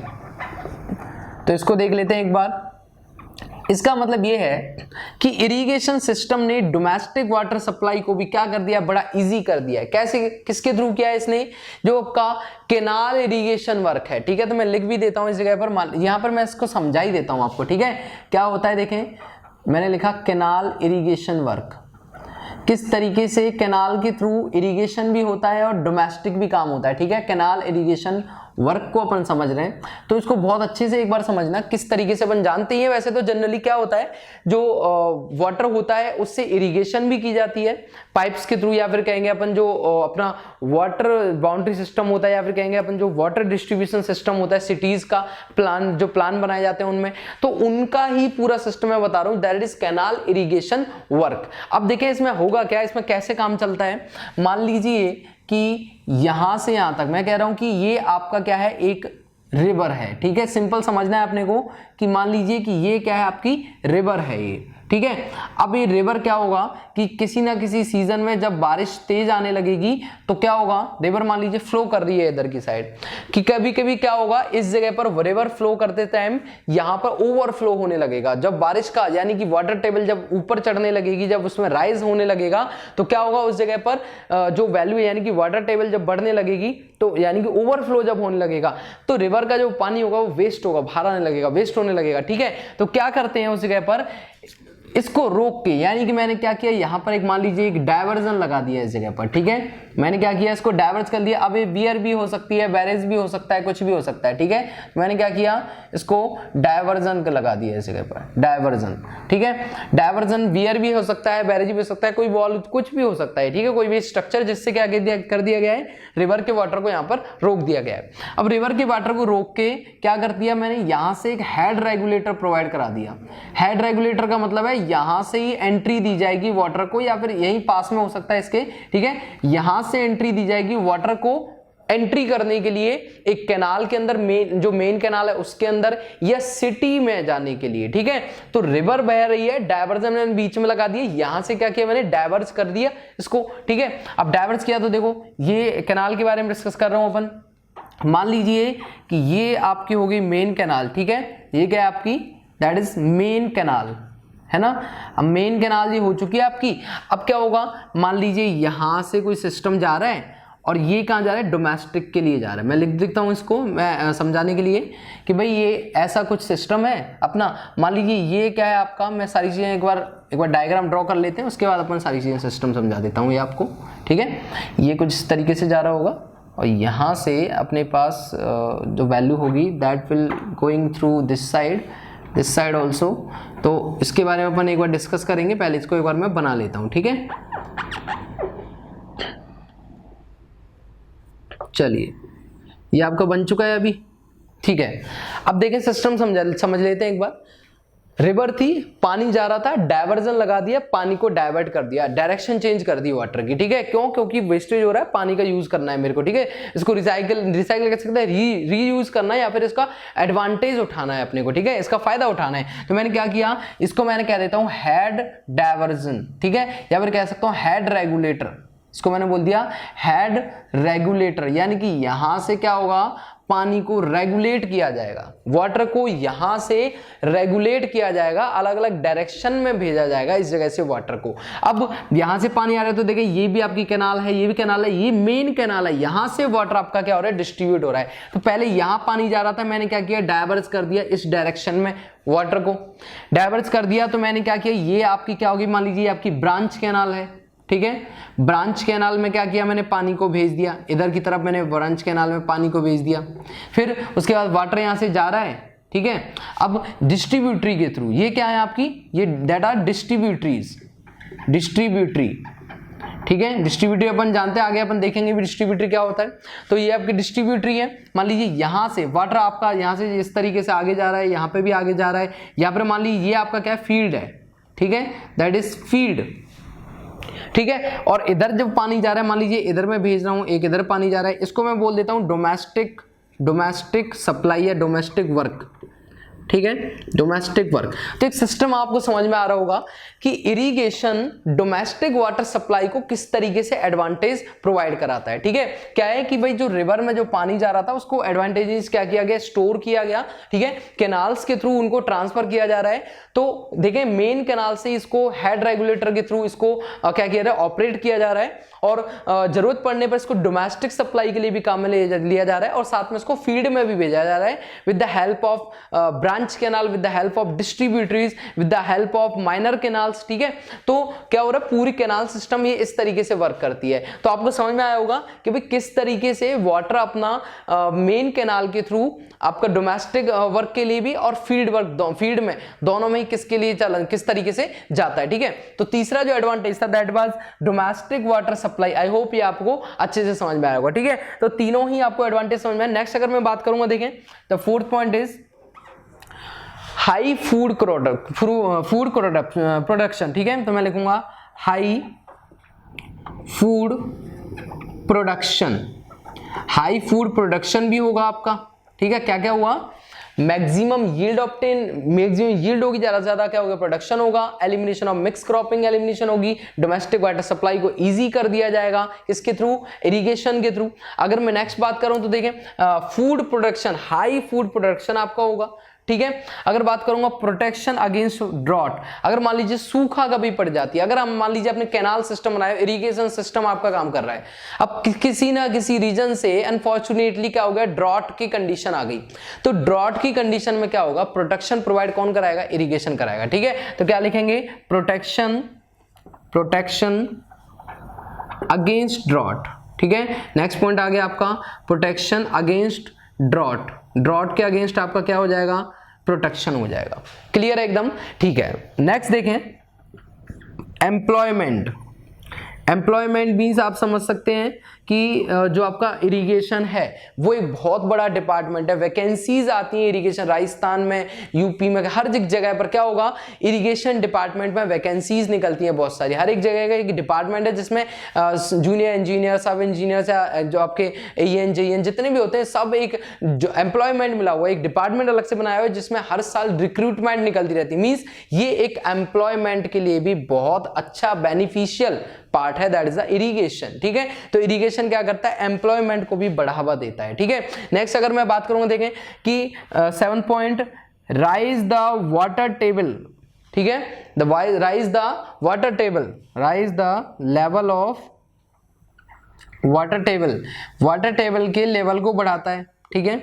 तो इसको देख लेते हैं एक बार। इसका मतलब यह है कि इरिगेशन सिस्टम ने डोमेस्टिक वाटर सप्लाई को भी क्या कर दिया, बड़ा इजी कर दिया है। कैसे, किसके थ्रू किया है इसने, जो आपका केनाल इरिगेशन वर्क है, ठीक है। तो मैं लिख भी देता हूं इस जगह पर, यहां पर मैं इसको समझा ही देता हूं आपको, ठीक है। क्या होता है देखें, मैंने लिखा केनाल इरिगेशन वर्क, किस तरीके से कैनाल के थ्रू इरिगेशन भी होता है और डोमेस्टिक भी काम होता है, ठीक है। कैनाल इरिगेशन वर्क को अपन समझ रहे हैं, तो इसको बहुत अच्छे से एक बार समझना किस तरीके से अपन जानते ही हैं। वैसे तो जनरली क्या होता है, जो वाटर होता है उससे इरिगेशन भी की जाती है पाइप्स के थ्रू, या फिर कहेंगे अपन जो अपना वाटर बाउंड्री सिस्टम होता है, या फिर कहेंगे अपन जो वाटर डिस्ट्रीब्यूशन सिस्टम होता है, सिटीज का प्लान, जो प्लान बनाए जाते हैं उनमें, तो उनका ही पूरा सिस्टम मैं बता रहा हूं, that is canal irrigation work. अब देखिए इसमें होगा क्या, इसमें कैसे काम चलता है। मान लीजिए कि यहां से यहां तक मैं कह रहा हूं कि ये आपका क्या है, एक रिवर है, ठीक है। सिंपल समझना है अपने को कि मान लीजिए कि ये क्या है, आपकी रिवर है ये, ठीक है। अब ये रिवर क्या होगा कि किसी ना किसी सीजन में जब बारिश तेज आने लगेगी तो क्या होगा, रिवर मान लीजिए फ्लो कर रही है इधर की साइड, कि कभी कभी क्या होगा, इस जगह पर रिवर फ्लो करते टाइम यहां पर ओवरफ्लो होने लगेगा। जब बारिश का यानी कि वाटर टेबल जब ऊपर चढ़ने लगेगी, जब उसमें राइज होने लगेगा, तो क्या होगा, उस जगह पर जो वैल्यू यानी कि वाटर टेबल जब बढ़ने लगेगी, तो यानी कि ओवरफ्लो जब होने लगेगा तो रिवर का जो पानी होगा वो वेस्ट होगा, बाहर आने लगेगा, वेस्ट होने लगेगा, ठीक है। तो क्या करते हैं उस जगह पर, इसको रोक के, यानी कि मैंने क्या किया, यहां पर एक मान लीजिए एक डायवर्जन लगा दिया इस जगह पर, ठीक है, मैंने क्या किया, इसको डायवर्ज कर दिया। अब ये वियर भी हो सकती है, बैरेज भी हो सकता है, कुछ भी हो सकता है, ठीक है, मैंने क्या किया, इसको डायवर्जन लगा दिया इस जगह पर, डायवर्जन, ठीक है, डायवर्जन वियर भी हो सकता है, बैरेज भी हो सकता है, कोई वॉल कुछ भी हो सकता है, ठीक है, कोई भी स्ट्रक्चर जिससे क्या कर दिया गया है, रिवर के वाटर को यहाँ पर रोक दिया गया है। अब रिवर के वाटर को रोक के क्या कर दिया मैंने, यहां से एक हेड रेगुलेटर प्रोवाइड करा दिया। हेड रेगुलेटर का मतलब है यहां से ही एंट्री दी जाएगी वाटर को, या फिर यहीं पास में हो सकता है इसके, ठीक है, यहां से एंट्री दी जाएगी वाटर को एंट्री करने के लिए एक कैनाल के अंदर, जो मेन कैनाल है उसके अंदर, या सिटी में जाने के लिए, ठीक है। तो रिवर बह रही है, डायवर्जन मैंने बीच में लगा दिया, यहां से क्या किया मैंने, डायवर्ज कर दिया इसको, ठीक है। अब डायवर्ज किया तो देखो ये कैनाल के बारे में डिस्कस कर रहा हूं अपन। मान लीजिए कि ये आपकी हो गई मेन कैनाल, ठीक है, ये क्या है आपकी, दैट इज मेन कैनाल, है ना। अब मेन कैनाल ये हो चुकी है आपकी। अब क्या होगा, मान लीजिए यहां से कोई सिस्टम जा रहा है और ये कहां जा रहा है, डोमेस्टिक के लिए जा रहा है। मैं लिख देता हूं इसको मैं समझाने के लिए कि भाई ये ऐसा कुछ सिस्टम है अपना। मान लीजिए ये क्या है आपका, मैं सारी चीजें एक बार डायग्राम ड्रॉ कर लेते हैं, उसके बाद अपन सारी चीजें सिस्टम समझा देता हूं ये आपको, ठीक है। ये कुछ इस तरीके से जा रहा होगा और यहाँ से अपने पास जो वैल्यू होगी that will going through this side also. तो इसके बारे में अपन एक बार डिस्कस करेंगे, पहले इसको एक बार मैं बना लेता हूँ, ठीक है। चलिए ये आपका बन चुका है अभी, ठीक है। अब देखें सिस्टम समझ लेते हैं एक बार। रिवर थी, पानी जा रहा था, डायवर्जन लगा दिया, पानी को डाइवर्ट कर दिया, डायरेक्शन चेंज कर दी वाटर की, ठीक है। क्यों, क्योंकि वेस्टेज हो रहा है, पानी का यूज करना है मेरे को, ठीक है। इसको रिसाइकल कर सकते हैं, रीयूज करना है, या फिर इसका एडवांटेज उठाना है अपने को, ठीक है, इसका फायदा उठाना है। तो मैंने क्या किया, इसको मैंने कह देता हूं हेड डायवर्जन, ठीक है, या फिर कह सकता हूं हेड रेगुलेटर। इसको मैंने बोल दिया हेड रेगुलेटर, यानी कि यहां से क्या होगा, पानी को रेगुलेट किया जाएगा, वाटर को यहां से रेगुलेट किया जाएगा, अलग अलग डायरेक्शन में भेजा जाएगा इस जगह से वाटर को। अब यहां से पानी आ रहा है तो देखिए ये भी आपकी कैनाल है, ये भी कैनाल है, ये मेन कैनाल है, यहां से वाटर आपका क्या हो रहा है, डिस्ट्रीब्यूट हो रहा है। तो पहले यहां पानी जा रहा था, मैंने क्या किया, डायवर्ज कर दिया इस डायरेक्शन में, वाटर को डायवर्ज कर दिया। तो मैंने क्या किया, ये आपकी क्या होगी, मान लीजिए आपकी ब्रांच कैनाल है, ठीक है। ब्रांच कैनाल में क्या किया मैंने, पानी को भेज दिया इधर की तरफ, मैंने ब्रांच कैनाल में पानी को भेज दिया। फिर उसके बाद वाटर यहां से जा रहा है, ठीक है। अब डिस्ट्रीब्यूटरी के थ्रू, ये क्या है आपकी, ये दैट आर डिस्ट्रीब्यूटरी, ठीक है। डिस्ट्रीब्यूटरी अपन जानते हैं, आगे अपन देखेंगे भी डिस्ट्रीब्यूटरी क्या होता है। तो ये आपकी डिस्ट्रीब्यूटरी है। मान लीजिए यहां से वाटर आपका यहां से इस तरीके से आगे जा रहा है, यहां पे भी आगे जा रहा है, यहां पर मान लीजिए ये आपका क्या है, फील्ड है, ठीक है, दैट इज फील्ड, ठीक है। और इधर जब पानी जा रहा है, मान लीजिए इधर मैं भेज रहा हूं, एक इधर पानी जा रहा है, इसको मैं बोल देता हूं डोमेस्टिक सप्लाई या डोमेस्टिक वर्क, ठीक है, डोमेस्टिक वर्क। तो एक सिस्टम आपको समझ में आ रहा होगा कि इरिगेशन डोमेस्टिक वाटर सप्लाई को किस तरीके से एडवांटेज प्रोवाइड कराता है, ठीक है। क्या है कि भाई जो रिवर में जो पानी जा रहा था उसको एडवांटेजेस क्या किया गया, स्टोर किया गया, ठीक है, कैनाल्स के थ्रू उनको ट्रांसफर किया जा रहा है। तो देखें मेन कैनाल से इसको हेड रेगुलेटर के थ्रू इसको क्या किया जा रहा है, ऑपरेट किया जा रहा है, और जरूरत पड़ने पर इसको डोमेस्टिक सप्लाई के लिए भी काम में लिया जा रहा है, और साथ में इसको फील्ड में भी भेजा जा रहा है with the help of branch canal, with the help of distributaries, with the help of minor canals, ठीक है। तो क्या हो रहा है, पूरी कैनाल सिस्टम ये इस तरीके से वर्क करती है। तो आपको समझ में आया होगा कि भाई किस तरीके से वाटर अपना मेन कैनाल के थ्रू आपका डोमेस्टिक वर्क के लिए भी और फील्ड वर्क, फील्ड में दोनों में ही किसके लिए किस तरीके से जाता है, ठीक है। तो तीसरा जो एडवांटेज था that was domestic water supply. I hope ये आपको अच्छे से समझ में आया होगा, ठीक है। तो तीनों ही आपको एडवांटेज समझ में आया। नेक्स्ट अगर मैं बात करूंगा, देखें the fourth point is high food production, ठीक है। तो मैं लिखूंगा high food production, high food production भी होगा आपका, ठीक है। क्या क्या हुआ, maximum yield obtain, maximum yield होगी, ज्यादा से ज्यादा क्या होगा, प्रोडक्शन होगा, elimination of mix cropping elimination होगी, डोमेस्टिक वाटर सप्लाई को इजी कर दिया जाएगा, इसके थ्रू, इरिगेशन के थ्रू। अगर मैं नेक्स्ट बात करूं तो देखें food production, high food production आपका होगा, ठीक है। अगर बात करूंगा प्रोटेक्शन अगेंस्ट ड्रॉट, अगर मान लीजिए सूखा कभी पड़ जाती है, अगर हम मान लीजिए अपने कैनाल सिस्टम बनाया, इरिगेशन सिस्टम आपका काम कर रहा है, अब किसी ना किसी रीजन से अनफॉर्चुनेटली क्या हो गया, ड्रॉट की कंडीशन आ गई, तो ड्रॉट की कंडीशन में क्या होगा, प्रोटेक्शन प्रोवाइड कौन कराएगा, इरिगेशन कराएगा, ठीक है। तो क्या लिखेंगे, प्रोटेक्शन अगेंस्ट ड्रॉट, ठीक है। नेक्स्ट पॉइंट आ गया आपका प्रोटेक्शन अगेंस्ट ड्रॉट, ड्रॉट के अगेंस्ट आपका क्या हो जाएगा, प्रोटेक्शन हो जाएगा। क्लियर है एकदम, ठीक है। नेक्स्ट देखें, एम्प्लॉयमेंट। एम्प्लॉयमेंट मीन्स आप समझ सकते हैं कि जो आपका इरिगेशन है वो एक बहुत बड़ा डिपार्टमेंट है, वैकेंसीज आती हैं इरिगेशन, राजस्थान में, यूपी में, हर जगह पर क्या होगा, इरिगेशन डिपार्टमेंट में वैकेंसीज निकलती हैं बहुत सारी। हर एक जगह का एक डिपार्टमेंट है जिसमें जूनियर इंजीनियर, सब इंजीनियर, जो आपके एएन जेएन जितने भी होते हैं, सब एक जो एम्प्लॉयमेंट मिला हुआ है, एक डिपार्टमेंट अलग से बनाया हुआ है जिसमें हर साल रिक्रूटमेंट निकलती रहती है। मीन्स ये एक एम्प्लॉयमेंट के लिए भी बहुत अच्छा बेनिफिशियल पार्ट है, दैट इज द इरिगेशन, ठीक है। तो इरिगेशन क्या करता है, एम्प्लॉयमेंट को भी बढ़ावा देता है, ठीक है। नेक्स्ट अगर मैं बात करूंगा, देखें कि 7 point, rise the water table, ठीक है, rise the water table, rise the level of water table, water table के लेवल को बढ़ाता है, ठीक है।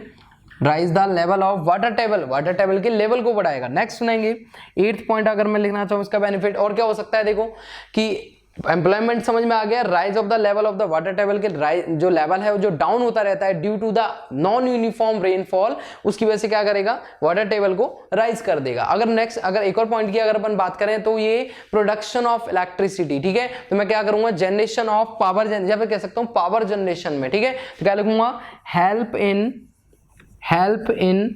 Rise the level of water table, water table के लेवल को बढ़ाएगा। नेक्स्ट सुनेंगे 8th पॉइंट अगर मैं लिखना चाहूं इसका बेनिफिट, और क्या हो सकता है, देखो कि एम्प्लॉयमेंट समझ में आ गया, rise of the level of the water table के जो लेवल है वो जो डाउन होता रहता है due to the non uniform rainfall, उसकी वजह से क्या करेगा, वाटर टेबल को राइज कर देगा। अगर नेक्स्ट अगर एक और पॉइंट की अगर अपन बात करें तो ये प्रोडक्शन ऑफ इलेक्ट्रिसिटी, ठीक है। तो मैं क्या करूंगा, जनरेशन ऑफ पावर, या फिर कह सकता हूं पावर जनरेशन में, ठीक है। तो क्या लिखूंगा, हेल्प इन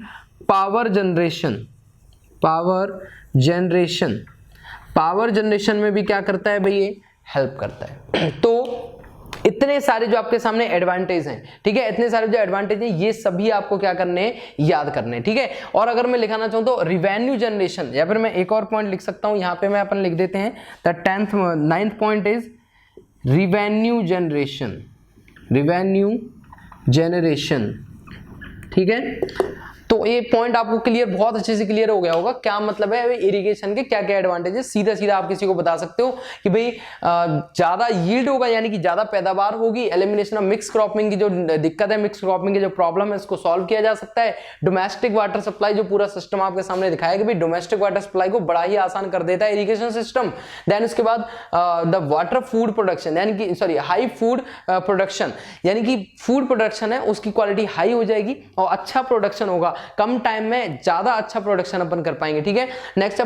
पावर जनरेशन में भी क्या करता है भाई, ये हेल्प करता है। तो इतने सारे जो आपके सामने एडवांटेज हैं, ठीक है, इतने सारे जो एडवांटेज हैं ये सभी आपको क्या करने हैं, याद करने हैं, ठीक है। और अगर मैं लिखाना चाहूं तो रिवेन्यू जनरेशन, या फिर मैं एक और पॉइंट लिख सकता हूं, यहां पे मैं अपन लिख देते हैं, the 9th point is revenue generation, ठीक है। तो ये पॉइंट आपको क्लियर, बहुत अच्छे से क्लियर हो गया होगा, क्या मतलब है इरिगेशन के क्या क्या एडवांटेज है। सीधा सीधा आप किसी को बता सकते हो कि भाई ज्यादा यील्ड होगा, यानी कि ज्यादा पैदावार होगी, एलिमिनेशन ऑफ मिक्स क्रॉपिंग की जो दिक्कत है, मिक्स क्रॉपिंग की जो प्रॉब्लम है, इसको सॉल्व किया जा सकता है। डोमेस्टिक वाटर सप्लाई, जो पूरा सिस्टम आपके सामने दिखाया कि भाई डोमेस्टिक वाटर सप्लाई को बड़ा ही आसान कर देता है इरिगेशन सिस्टम। देन उसके बाद द वाटर फूड प्रोडक्शन, यानी कि सॉरी हाई फूड प्रोडक्शन, यानी कि फूड प्रोडक्शन है उसकी क्वालिटी हाई हो जाएगी और अच्छा प्रोडक्शन होगा, कम टाइम में ज्यादा अच्छा प्रोडक्शन अपन कर पाएंगे, ठीक है। नेक्स्ट है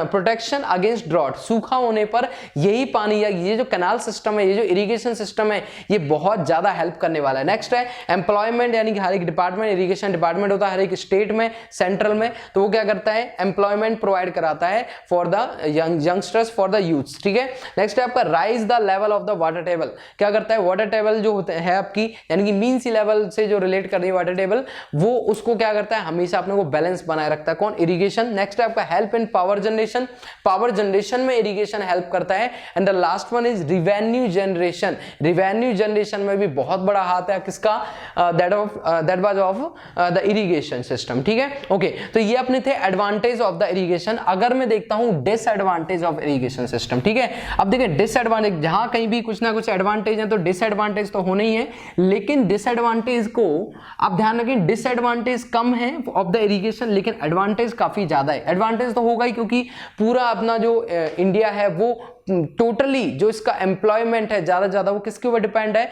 प्रोटेक्शन अगेंस्ट ड्रॉट, सूखा होने पर यही पानी या ये जो कैनाल सिस्टम है, ये जो इरिगेशन सिस्टम है, ये बहुत ज्यादा हेल्प करने वाला है। नेक्स्ट है एम्प्लॉयमेंट, यानी कि हर एक डिपार्टमेंट, इरिगेशन डिपार्टमेंट होता है हर एक स्टेट में, सेंट्रल में, तो वो क्या करता है, एम्प्लॉयमेंट प्रोवाइड कराता है for the youngsters, for the youths, ठीक है। नेक्स्ट है आपका rise the level of the water table, क्या करता है, वाटर टेबल जो होते है आपकी, यानी कि मीन सी लेवल से जो रिलेट कर रही है वाटर टेबल, वो उसको क्या करता है, हमेशा अपने को बैलेंस बनाए रखता है, कौन, इरिगेशन। नेक्स्ट है आपका help in power generation, power generation में इरिगेशन हेल्प करता है। And the last one is revenue generation, revenue generation में भी बहुत बड़ा हाथ है किसका, that was of the irrigation system, ठीक है। ओके, तो ये अपने थे एडवांटेज ऑफ द इरिगेशन। अगर मैं देखता हूं डिसएडवांटेज ऑफ इरिगेशन सिस्टम, ठीक है। अब देखिए डिसएडवांटेज, जहां कहीं भी कुछ ना कुछ एडवांटेज है तो डिसएडवांटेज तो होना ही है, लेकिन डिसएडवांटेज को आप ध्यान रखें, डिसएडवांटेज कम है ऑफ द इरिगेशन, लेकिन एडवांटेज काफी ज्यादा है। एडवांटेज तो होगा ही क्योंकि पूरा अपना जो इंडिया है वो टोटली जो इसका एम्प्लॉयमेंट है ज्यादा ज्यादा वो किसके ऊपर डिपेंड है,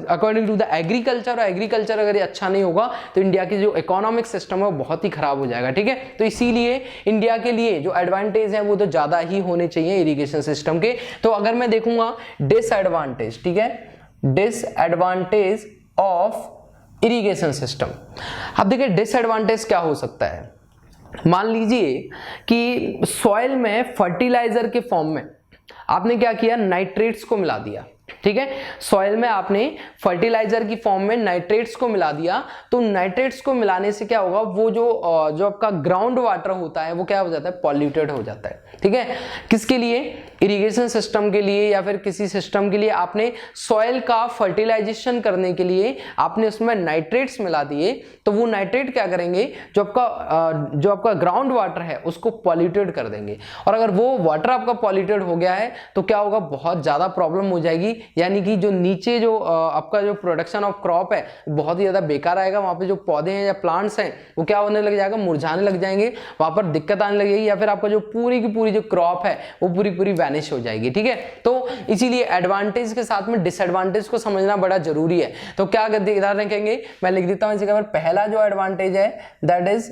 अकॉर्डिंग टू द एग्रीकल्चर। और एग्रीकल्चर अगर ये अच्छा नहीं होगा तो इंडिया की जो इकोनॉमिक सिस्टम है वो बहुत ही खराब हो जाएगा, ठीक है। तो इसीलिए इंडिया के लिए जो एडवांटेज है वो तो ज्यादा ही होने चाहिए इरिगेशन सिस्टम के। तो अगर मैं देखूंगा डिसएडवांटेज, ठीक है, डिसएडवांटेज ऑफ इरिगेशन सिस्टम। अब देखिए डिसएडवांटेज क्या हो सकता है, मान लीजिए कि सॉइल में फर्टिलाइजर के फॉर्म में आपने क्या किया, नाइट्रेट्स को मिला दिया, ठीक है। सॉइल में आपने फर्टिलाइजर की फॉर्म में नाइट्रेट्स को मिला दिया, तो नाइट्रेट्स को मिलाने से क्या होगा, वो जो आपका ग्राउंड वाटर होता है वो क्या हो जाता है, पॉल्यूटेड हो जाता है। ठीक है, किसके लिए, इरिगेशन सिस्टम के लिए या फिर किसी सिस्टम के लिए आपने सॉइल का फर्टिलाइजेशन करने के लिए आपने उसमें नाइट्रेट्स मिला दिए, तो वो नाइट्रेट क्या करेंगे, जो आपका ग्राउंड वाटर है उसको पॉल्यूटेड कर देंगे। और अगर वो वाटर आपका पॉल्यूटेड हो गया है तो क्या होगा, बहुत ज्यादा प्रॉब्लम हो जाएगी, यानी कि जो नीचे जो आपका जो प्रोडक्शन ऑफ क्रॉप है बहुत ही ज्यादा बेकार आएगा। वहां पे जो पौधे हैं या प्लांट्स हैं वो क्या होने लग जाएगा, मुरझाने लग जाएंगे, वहां पर दिक्कत आने लगेगी, या फिर आपका जो पूरी की पूरी जो क्रॉप है वो पूरी पूरी वैनिश हो जाएगी। ठीक है, तो इसीलिए एडवांटेज के साथ में डिसएडवांटेज को समझना बड़ा जरूरी है। तो क्या इधर रखेंगे, मैं लिख देता हूं इसी का, पहला जो एडवांटेज है that is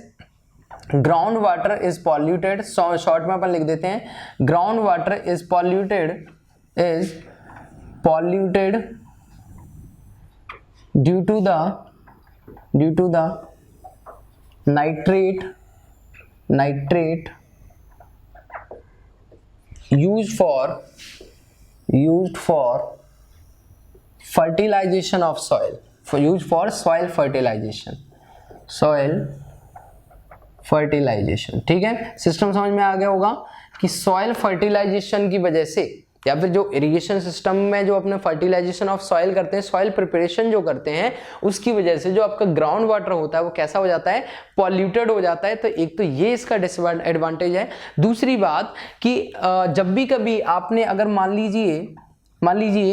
ground water is polluted, short में अपन लिख देते हैं ground water is polluted due to the nitrate used for fertilization of soil, used for soil fertilization। ठीक है, सिस्टम समझ में आ गया होगा कि सॉइल फर्टिलाइजेशन की वजह से, या फिर जो इरिगेशन सिस्टम में जो अपने फर्टिलाइजेशन ऑफ सॉइल करते हैं, सॉइल प्रिपरेशन जो करते हैं, उसकी वजह से जो आपका ग्राउंड वाटर होता है वो कैसा हो जाता है, पॉल्यूटेड हो जाता है। तो एक तो ये इसका डिसएडवांटेज है। दूसरी बात कि जब भी कभी आपने अगर मान लीजिए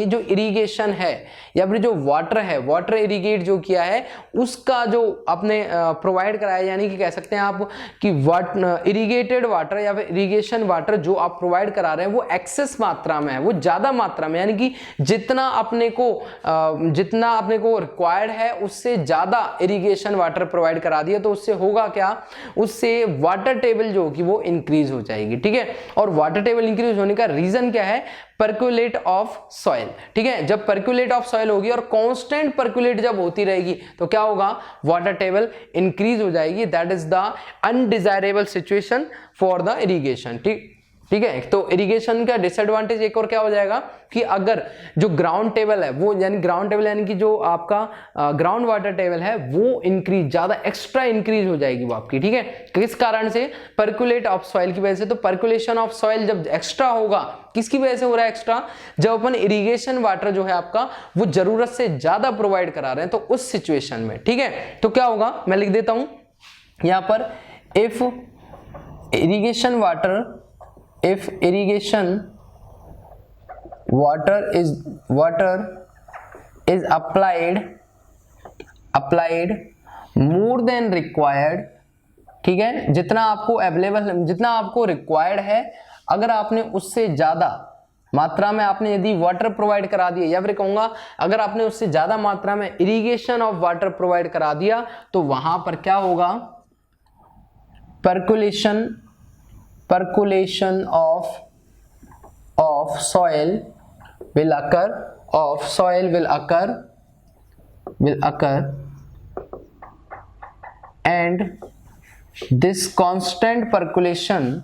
जो इरिगेशन है या फिर जो वाटर है, वाटर इरिगेट जो किया है उसका जो आपने प्रोवाइड कराया, यानी कि कह सकते हैं आप कि इरिगेटेड वाटर या फिर इरिगेशन वाटर जो आप प्रोवाइड करा रहे हैं वो एक्सेस मात्रा में है, वो ज्यादा मात्रा में, यानी कि जितना अपने को रिक्वायर्ड है उससे ज्यादा इरिगेशन वाटर प्रोवाइड करा दिया, तो उससे होगा क्या, उससे वाटर टेबल जो होगी वो इंक्रीज हो जाएगी। ठीक है, और वाटर टेबल इंक्रीज होने का रीजन क्या है, परकुलेट ऑफ सॉइल। ठीक है, जब परकुलेट ऑफ सॉइल होगी और कांस्टेंट परकुलेट जब होती रहेगी तो क्या होगा, वाटर टेबल इंक्रीज हो जाएगी। That is the undesirable situation for the irrigation. ठीक है, तो इरिगेशन का डिसएडवांटेज एक और क्या हो जाएगा कि अगर जो ग्राउंड टेबल है वो, यानी ग्राउंड टेबल यानी कि जो आपका ग्राउंड वाटर टेबल है वो इंक्रीज, ज्यादा एक्स्ट्रा इंक्रीज हो जाएगी वो आपकी। ठीक है, किस कारण से, परकुलेट ऑफ सॉइल की वजह से। तो परकुलेशन ऑफ सॉइल जब एक्स्ट्रा होगा, किसकी वजह से हो रहा है एक्स्ट्रा, जब अपन इरिगेशन वाटर जो है आपका वो जरूरत से ज्यादा प्रोवाइड करा रहे हैं, तो उस सिचुएशन में, ठीक है, तो क्या होगा, मैं लिख देता हूं यहां पर, if irrigation water is applied more than required। ठीक है, जितना आपको अवेलेबल, जितना आपको रिक्वायर्ड है, अगर आपने उससे ज्यादा मात्रा में आपने यदि वाटर प्रोवाइड करा दिया, या फिर कहूंगा अगर आपने उससे ज्यादा मात्रा में इरिगेशन ऑफ वाटर प्रोवाइड करा दिया, तो वहां पर क्या होगा, percolation of soil will occur and this constant percolation,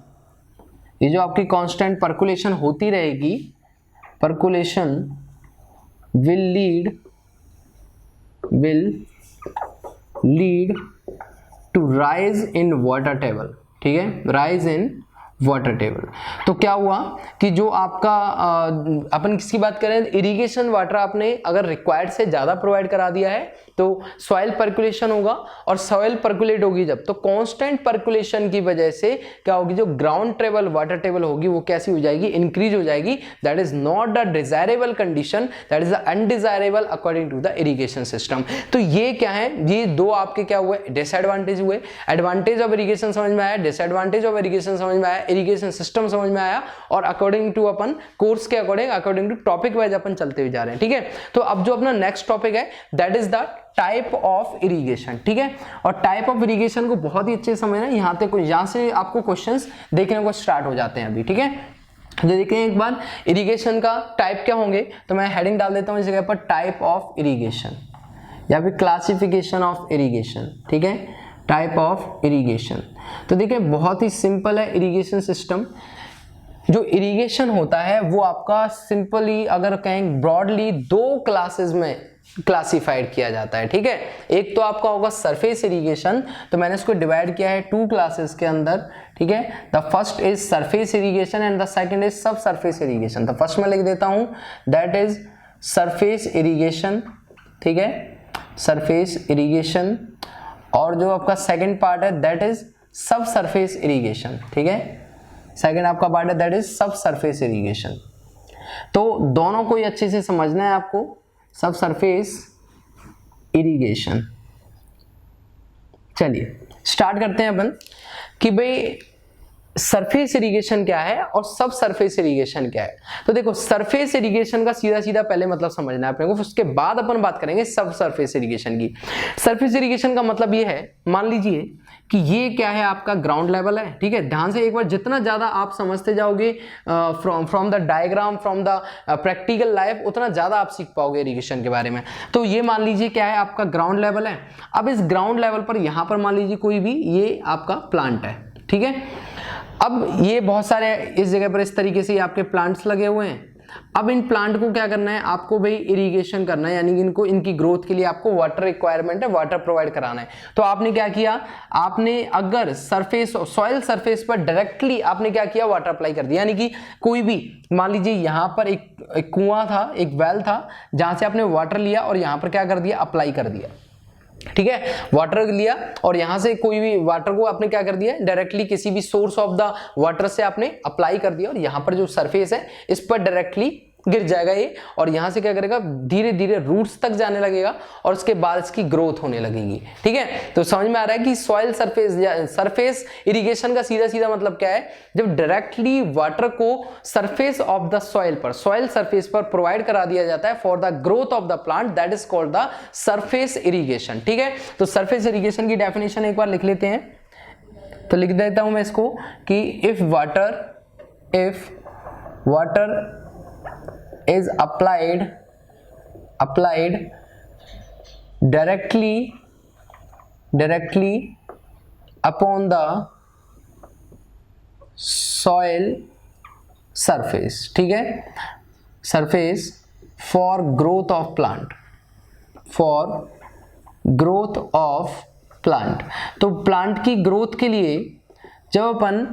ये जो आपकी constant percolation होती रहेगी, percolation will lead to rise in water table। ठीक है, राइज इन वाटर टेबल। तो क्या हुआ कि जो आपका अपन किसकी बात करें, इरिगेशन वाटर आपने अगर रिक्वायर्ड से ज्यादा प्रोवाइड करा दिया है तो सॉइल परकुलेशन होगा, और सॉइल परकुलेट होगी जब, तो कांस्टेंट परकुलेशन की वजह से क्या होगी, जो ग्राउंड टेबल वाटर टेबल होगी वो कैसी हो जाएगी, इंक्रीज हो जाएगी। That is not the desirable condition, that is the undesirable according to the irrigation system. तो ये क्या है, ये दो आपके क्या हुए, डिसएडवांटेज हुए। एडवांटेज ऑफ इरिगेशन समझ में आया, डिसएडवांटेज ऑफ इरिगेशन समझ में आया, इरिगेशन सिस्टम समझ में आया, और अकॉर्डिंग टू अपन कोर्स के अकॉर्डिंग टू टॉपिक वाइज अपन चलते हुए जा रहे हैं। ठीक है, तो अब जो अपना नेक्स्ट टॉपिक है that is the type of irrigation. ठीक है, और टाइप ऑफ इरिगेशन को बहुत ही अच्छे से समझना, यहां से आपको क्वेश्चंस देखने को स्टार्ट हो जाते हैं अभी। ठीक है, तो देखते हैं एक बार इरिगेशन का टाइप क्या होंगे, तो मैं हेडिंग डाल देता हूं इस जगह पर, टाइप ऑफ इरिगेशन या फिर क्लासिफिकेशन ऑफ इरिगेशन। ठीक है, टाइप ऑफ इरिगेशन। तो देखिए बहुत ही सिंपल है इरिगेशन सिस्टम। जो इरिगेशन होता है वो आपका सिंपली अगर कहें ब्रॉडली दो क्लासेस में क्लासिफाइड किया जाता है, ठीक है। एक तो आपका होगा सरफेस इरिगेशन, तो मैंने इसको डिवाइड किया है टू क्लासेस के अंदर, ठीक है। The first is surface irrigation and the second is सब सरफेस इरिगेशन। तो फर्स्ट में लिख देता हूं दैट इज सरफेस इरिगेशन, ठीक है, सरफेस इरिगेशन। और जो आपका सेकंड पार्ट है दैट इज सब सरफेस इरिगेशन, ठीक है। सेकंड आपका पार्ट है दैट इज सब सरफेस इरिगेशन। तो दोनों को ही अच्छे से समझना है आपको, सब सरफेस इरिगेशन। चलिए स्टार्ट करते हैं अपन कि भाई सरफेस इरिगेशन क्या है और सब सरफेस इरिगेशन क्या है। तो देखो सरफेस इरिगेशन का सीधा सीधा पहले मतलब समझना है अपने को, उसके बाद अपन बात करेंगे सब सरफेस इरिगेशन की। सरफेस इरिगेशन का मतलब ये है, मान लीजिए कि ये क्या है आपका ग्राउंड लेवल है, ठीक है। ध्यान से एक बार जितना ज्यादा आप समझते जाओगे from the diagram, from the practical life, उतना ज्यादा आप सीख पाओगे इरिगेशन के बारे में। तो ये मान लीजिए क्या है आपका ग्राउंड लेवल है। अब इस ग्राउंड लेवल पर यहां पर मान लीजिए कोई भी ये आपका प्लांट है, ठीक है। अब ये बहुत सारे इस जगह पर इस तरीके से आपके प्लांट्स लगे हुए हैं। अब इन प्लांट को क्या करना है आपको भाई, इरिगेशन करना है, यानी कि इनको इनकी ग्रोथ के लिए आपको वाटर रिक्वायरमेंट है, वाटर प्रोवाइड कराना है। तो आपने क्या किया, आपने अगर सरफेस सॉइल सरफेस पर डायरेक्टली आपने क्या किया, वाटर अप्लाई कर दिया। यानी कि कोई भी मान लीजिए यहां पर एक कुआं था, एक वेल था, जहां से आपने वाटर लिया और यहां पर क्या कर दिया, अप्लाई कर दिया, ठीक है। वाटर लिया और यहां से कोई भी वाटर को आपने क्या कर दिया, डायरेक्टली किसी भी सोर्स ऑफ द वाटर से आपने अप्लाई कर दिया और यहां पर जो सरफेस है इस पर डायरेक्टली गिर जाएगा ये, और यहां से क्या करेगा, धीरे धीरे रूट्स तक जाने लगेगा और उसके बाद इसकी ग्रोथ होने लगेगी, ठीक है। तो समझ में आ रहा है कि सॉइल सरफेस या सरफेस इरिगेशन का सीधा सीधा मतलब क्या है, जब डायरेक्टली वाटर को सरफेस ऑफ द सॉइल पर, सॉइल सरफेस पर प्रोवाइड करा दिया जाता है for the growth of the plant, that is called the surface irrigation, ठीक है। तो सरफेस इरिगेशन की डेफिनेशन एक बार लिख लेते हैं, तो लिख देता हूं मैं इसको कि if water is applied directly upon the soil surface, ठीक है, surface for growth of plant, तो प्लांट की ग्रोथ के लिए जब अपन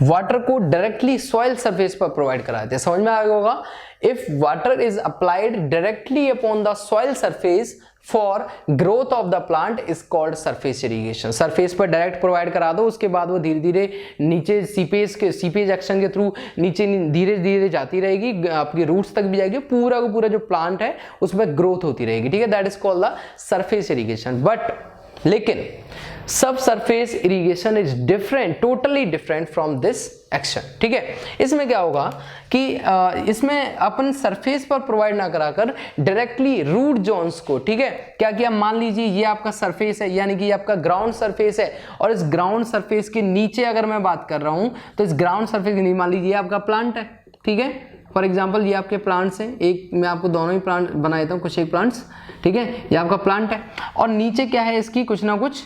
वाटर को डायरेक्टली सॉइल सरफेस पर प्रोवाइड कराते हैं, समझ में आ गया होगा। If water is applied directly upon the soil surface for growth of the plant is called surface irrigation. Surface पर डायरेक्ट प्रोवाइड करा दो, उसके बाद वो धीरे धीरे नीचे सीपेज एक्शन के थ्रू नीचे धीरे धीरे जाती रहेगी, आपकी रूट्स तक भी जाएगी, पूरा का पूरा जो प्लांट है उसमें ग्रोथ होती रहेगी, ठीक है। That is called the surface irrigation. But लेकिन सब surface irrigation is different, totally different from this action, ठीक है। इसमें क्या होगा कि इसमें अपन सरफेस पर प्रोवाइड ना कराकर डायरेक्टली रूट जोन्स को, ठीक है, क्या किया, मान लीजिए ये आपका सरफेस है, यानी कि ये आपका ग्राउंड सरफेस है, और इस ग्राउंड सरफेस के नीचे अगर मैं बात कर रहा हूं तो इस ग्राउंड सरफेस के नीचे मान लीजिए आपका प्लांट है, ठीक है। फॉर एग्जाम्पल ये आपके प्लांट्स हैं, एक मैं आपको दोनों ही प्लांट बना देता हूँ, कुछ एक प्लांट्स, ठीक है, ये आपका प्लांट है और नीचे क्या है, इसकी कुछ ना कुछ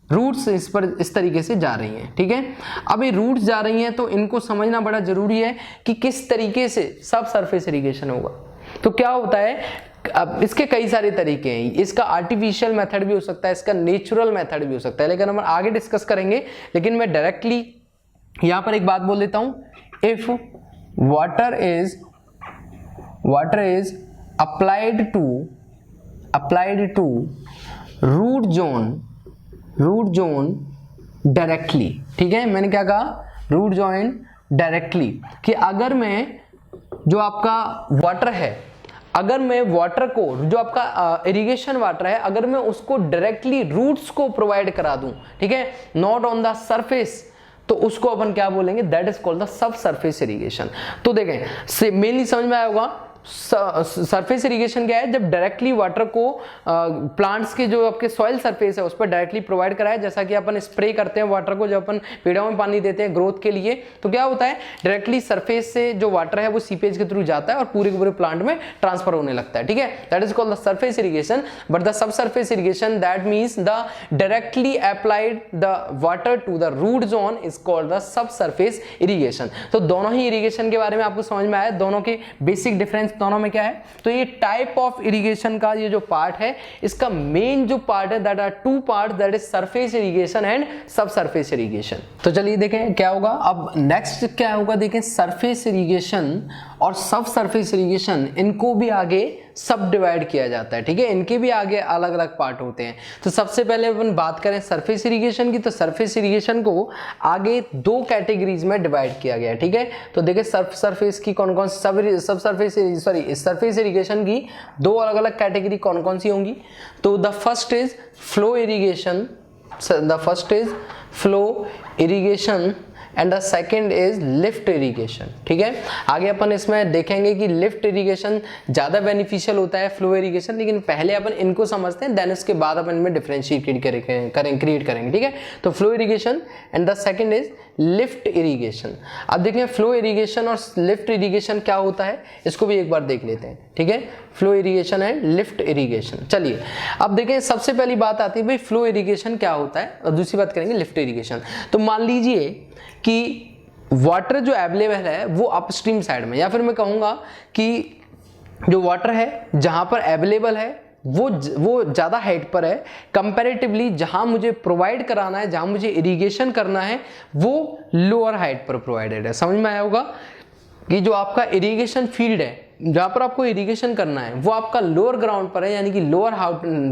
रूट्स इस पर इस तरीके से जा रही हैं, ठीक है। अब ये रूट्स जा रही हैं तो इनको समझना बड़ा जरूरी है कि किस तरीके से सब सरफेस इरिगेशन होगा। तो क्या होता है, अब इसके कई सारे तरीके हैं, इसका आर्टिफिशियल मेथड भी हो सकता है, इसका नेचुरल मेथड भी हो सकता है, लेकिन हम आगे डिस्कस करेंगे। लेकिन मैं डायरेक्टली यहां पर एक बात बोल देता हूं, if water is applied to root zone directly, ठीक है। मैंने क्या कहा, रूट जोन डायरेक्टली, कि अगर मैं जो आपका वाटर है, अगर मैं वाटर को जो आपका इरिगेशन वाटर है, अगर मैं उसको डायरेक्टली रूट्स को प्रोवाइड करा दूं, ठीक है, नॉट ऑन द सरफेस, तो उसको अपन क्या बोलेंगे, that is called the sub surface irrigation. तो देखें मेनली समझ में आया होगा सरफेस इरिगेशन क्या है, जब डायरेक्टली वाटर को प्लांट्स के जो आपके सॉइल सरफेस है उस पर डायरेक्टली प्रोवाइड कराया, जैसा कि अपन स्प्रे करते हैं वाटर को, जब अपन पेड़ों में पानी देते हैं ग्रोथ के लिए, तो क्या होता है डायरेक्टली सरफेस से जो वाटर है वो सीपेज के थ्रू जाता है और पूरे के पूरे प्लांट में ट्रांसफर होने लगता है, ठीक है। That is called the surface irrigation. But the sub surface irrigation that means the directly applied the water to the root zone is called the sub surface irrigation. तो दोनों ही इरिगेशन के बारे में आपको समझ में आया, दोनों के बेसिक डिफरेंस दोनों में क्या है। तो ये टाइप ऑफ इरिगेशन का ये जो पार्ट है, इसका मेन जो पार्ट है that are two part, that is surface irrigation and सब सरफेस इरिगेशन। तो चलिए देखें क्या होगा अब नेक्स्ट क्या होगा, देखें सरफेस इरिगेशन और सब सरफेस इरिगेशन, इनको भी आगे सब डिवाइड किया जाता है, ठीक है, इनके भी आगे अलग अलग पार्ट होते हैं। तो सबसे पहले अपन बात करें सरफेस इरिगेशन की, तो सरफेस इरिगेशन को आगे दो कैटेगरीज में डिवाइड किया गया है, ठीक है। तो देखिए सरफेस की कौन कौन सब सरफेस इरिगेशन की दो अलग अलग कैटेगरी कौन कौन सी होंगी। तो the first is flow irrigation, and the second is lift irrigation, ठीक है। आगे अपन इसमें देखेंगे कि लिफ्ट इरिगेशन ज्यादा बेनिफिशियल होता है फ्लो इरिगेशन, लेकिन पहले अपन इनको समझते हैं, देन इसके बाद अपन इनमें डिफरेंशिएट क्रिएट करेंगे, ठीक है। तो flow irrigation and the second is lift irrigation. अब देखिए फ्लो इरिगेशन और लिफ्ट इरिगेशन क्या होता है, इसको भी एक बार देख लेते हैं, ठीक है। Flow irrigation and lift irrigation. चलिए अब देखें, सबसे पहली बात आती है भाई फ्लो इरिगेशन क्या होता है, और दूसरी बात करेंगे लिफ्ट इरिगेशन। तो मान लीजिए कि वाटर जो अवेलेबल है वो अपस्ट्रीम साइड में, या फिर मैं कहूंगा कि जो वाटर है जहां पर अवेलेबल है वो ज्यादा हाइट पर है कंपैरेटिवली, जहां मुझे प्रोवाइड कराना है, जहां मुझे इरिगेशन करना है वो लोअर हाइट पर प्रोवाइडेड है। समझ में आया होगा कि जो आपका इरिगेशन फील्ड है जहां पर आपको इरिगेशन करना है वो आपका लोअर ग्राउंड पर है, यानी कि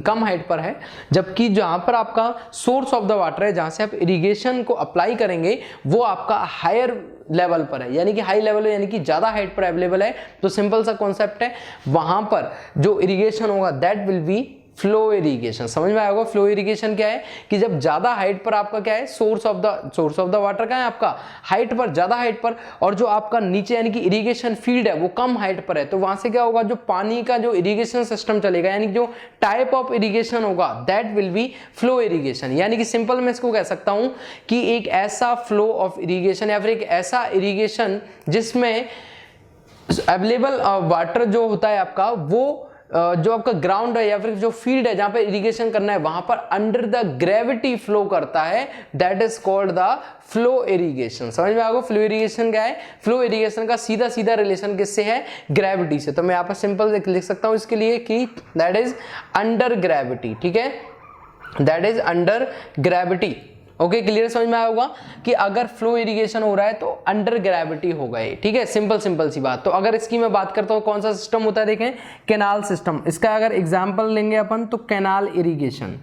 कम हाइट पर है, जबकि जहां पर आपका सोर्स ऑफ द वाटर है, जहां से आप इरिगेशन को अप्लाई करेंगे वो आपका हायर लेवल पर है, यानी कि हाई लेवल है, यानी कि ज्यादा हाइट पर अवेलेबल है। तो सिंपल सा कॉन्सेप्ट है, वहां पर जो इरिगेशन होगा that will be flow irrigation. समझ में आया होगा फ्लो इरिगेशन क्या है, कि जब ज्यादा हाइट पर आपका क्या है सोर्स ऑफ द वाटर का है आपका हाइट पर, ज्यादा हाइट पर, और जो आपका नीचे यानी कि इरिगेशन फील्ड है वो कम हाइट पर है, तो वहां से क्या होगा जो पानी का जो इरिगेशन सिस्टम चलेगा, यानी जो टाइप ऑफ इरिगेशन होगा that will be flow irrigation. यानी कि सिंपल मैं इसको कह सकता हूं कि एक ऐसा फ्लो ऑफ इरिगेशन या फिर एक ऐसा इरिगेशन जिसमें अवेलेबल वाटर जो होता है आपका वो जो आपका ग्राउंड है या फिर जो फील्ड है जहां पे इरिगेशन करना है वहां पर अंडर द ग्रेविटी फ्लो करता है, that is called the flow irrigation. समझ में आएगा फ्लो इरिगेशन क्या है। फ्लो इरिगेशन का सीधा सीधा रिलेशन किससे है, ग्रेविटी से। तो मैं यहां पर सिंपल लिख सकता हूं इसके लिए कि दैट इज अंडर ग्रेविटी, ठीक है, that is under gravity. Okay clear समझ में आया होगा कि अगर फ्लो इरिगेशन हो रहा है तो अंडर ग्रेविटी होगा ये, ठीक है, सिंपल सी बात। तो अगर इसकी मैं बात करता हूं कौन सा सिस्टम होता है, देखें कैनाल सिस्टम। इसका अगर एग्जांपल लेंगे अपन तो कैनाल इरिगेशन,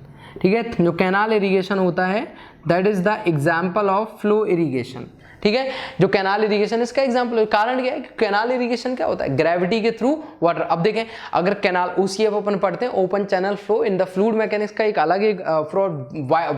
ठीक है, जो कैनाल इरिगेशन होता है that is the example of flow irrigation, ठीक है। जो कैनाल इरिगेशन इसका एग्जांपल, कारण क्या है कि कैनाल इरिगेशन क्या होता है, ग्रेविटी के थ्रू वाटर। अब देखें अगर कैनाल ओसीएफ अपन पढ़ते हैं open channel flow in the fluid mechanics का एक अलग एक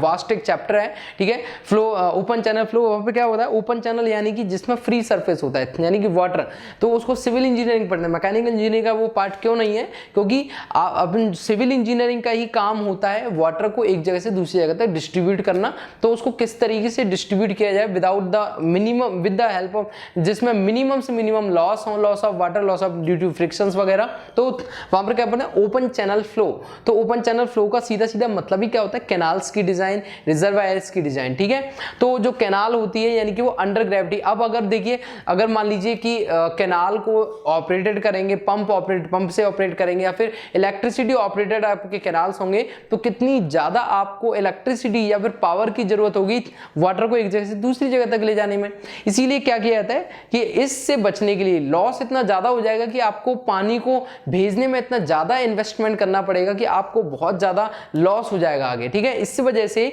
वास्ट एक चैप्टर है, ठीक है। फ्लो ओपन चैनल फ्लो, वहां पे क्या होता है ओपन चैनल यानी कि जिसमें फ्री सरफेस होता है यानी कि वाटर, तो उसको सिविल इंजीनियरिंग पढ़ना है। मैकेनिकल इंजीनियरिंग का वो पार्ट क्यों नहीं है, क्योंकि अपन सिविल इंजीनियरिंग का ही काम होता है वाटर को एक जगह से दूसरी जगह तक डिस्ट्रीब्यूट करना। तो उसको किस तरीके से डिस्ट्रीब्यूट किया जाए without the minimum with the help of, जिसमें मिनिमम से minimum loss of water, loss of due to frictions वगैरह। तो वहां पर क्या पढ़ना है ओपन चैनल फ्लो। तो ओपन चैनल फ्लो का सीधा सीधा मतलब ही क्या होता है, कैनाल्स की डिजाइन, रिजर्वायर्स की डिजाइन, ठीक है। तो जो कैनाल होती है यानी कि वो अंडर ग्रेविटी। अब अगर देखिए अगर मान लीजिए कि कैनाल को ऑपरेटेड करेंगे, पंप से ऑपरेट करेंगे या फिर इलेक्ट्रिसिटी ऑपरेटेड आपके कैनाल्स होंगे, तो कितनी ज्यादा आपको इलेक्ट्रिसिटी या फिर पावर की जरूरत होगी वाटर को एक जगह से दूसरी जगह तक ले जाने में। इसीलिए क्या किया जाता है कि इससे बचने के लिए लॉस इतना ज्यादा हो जाएगा कि आपको पानी को भेजने में इतना ज्यादा इन्वेस्टमेंट करना पड़ेगा कि आपको बहुत ज्यादा लॉस हो जाएगा आगे, ठीक है। इस वजह से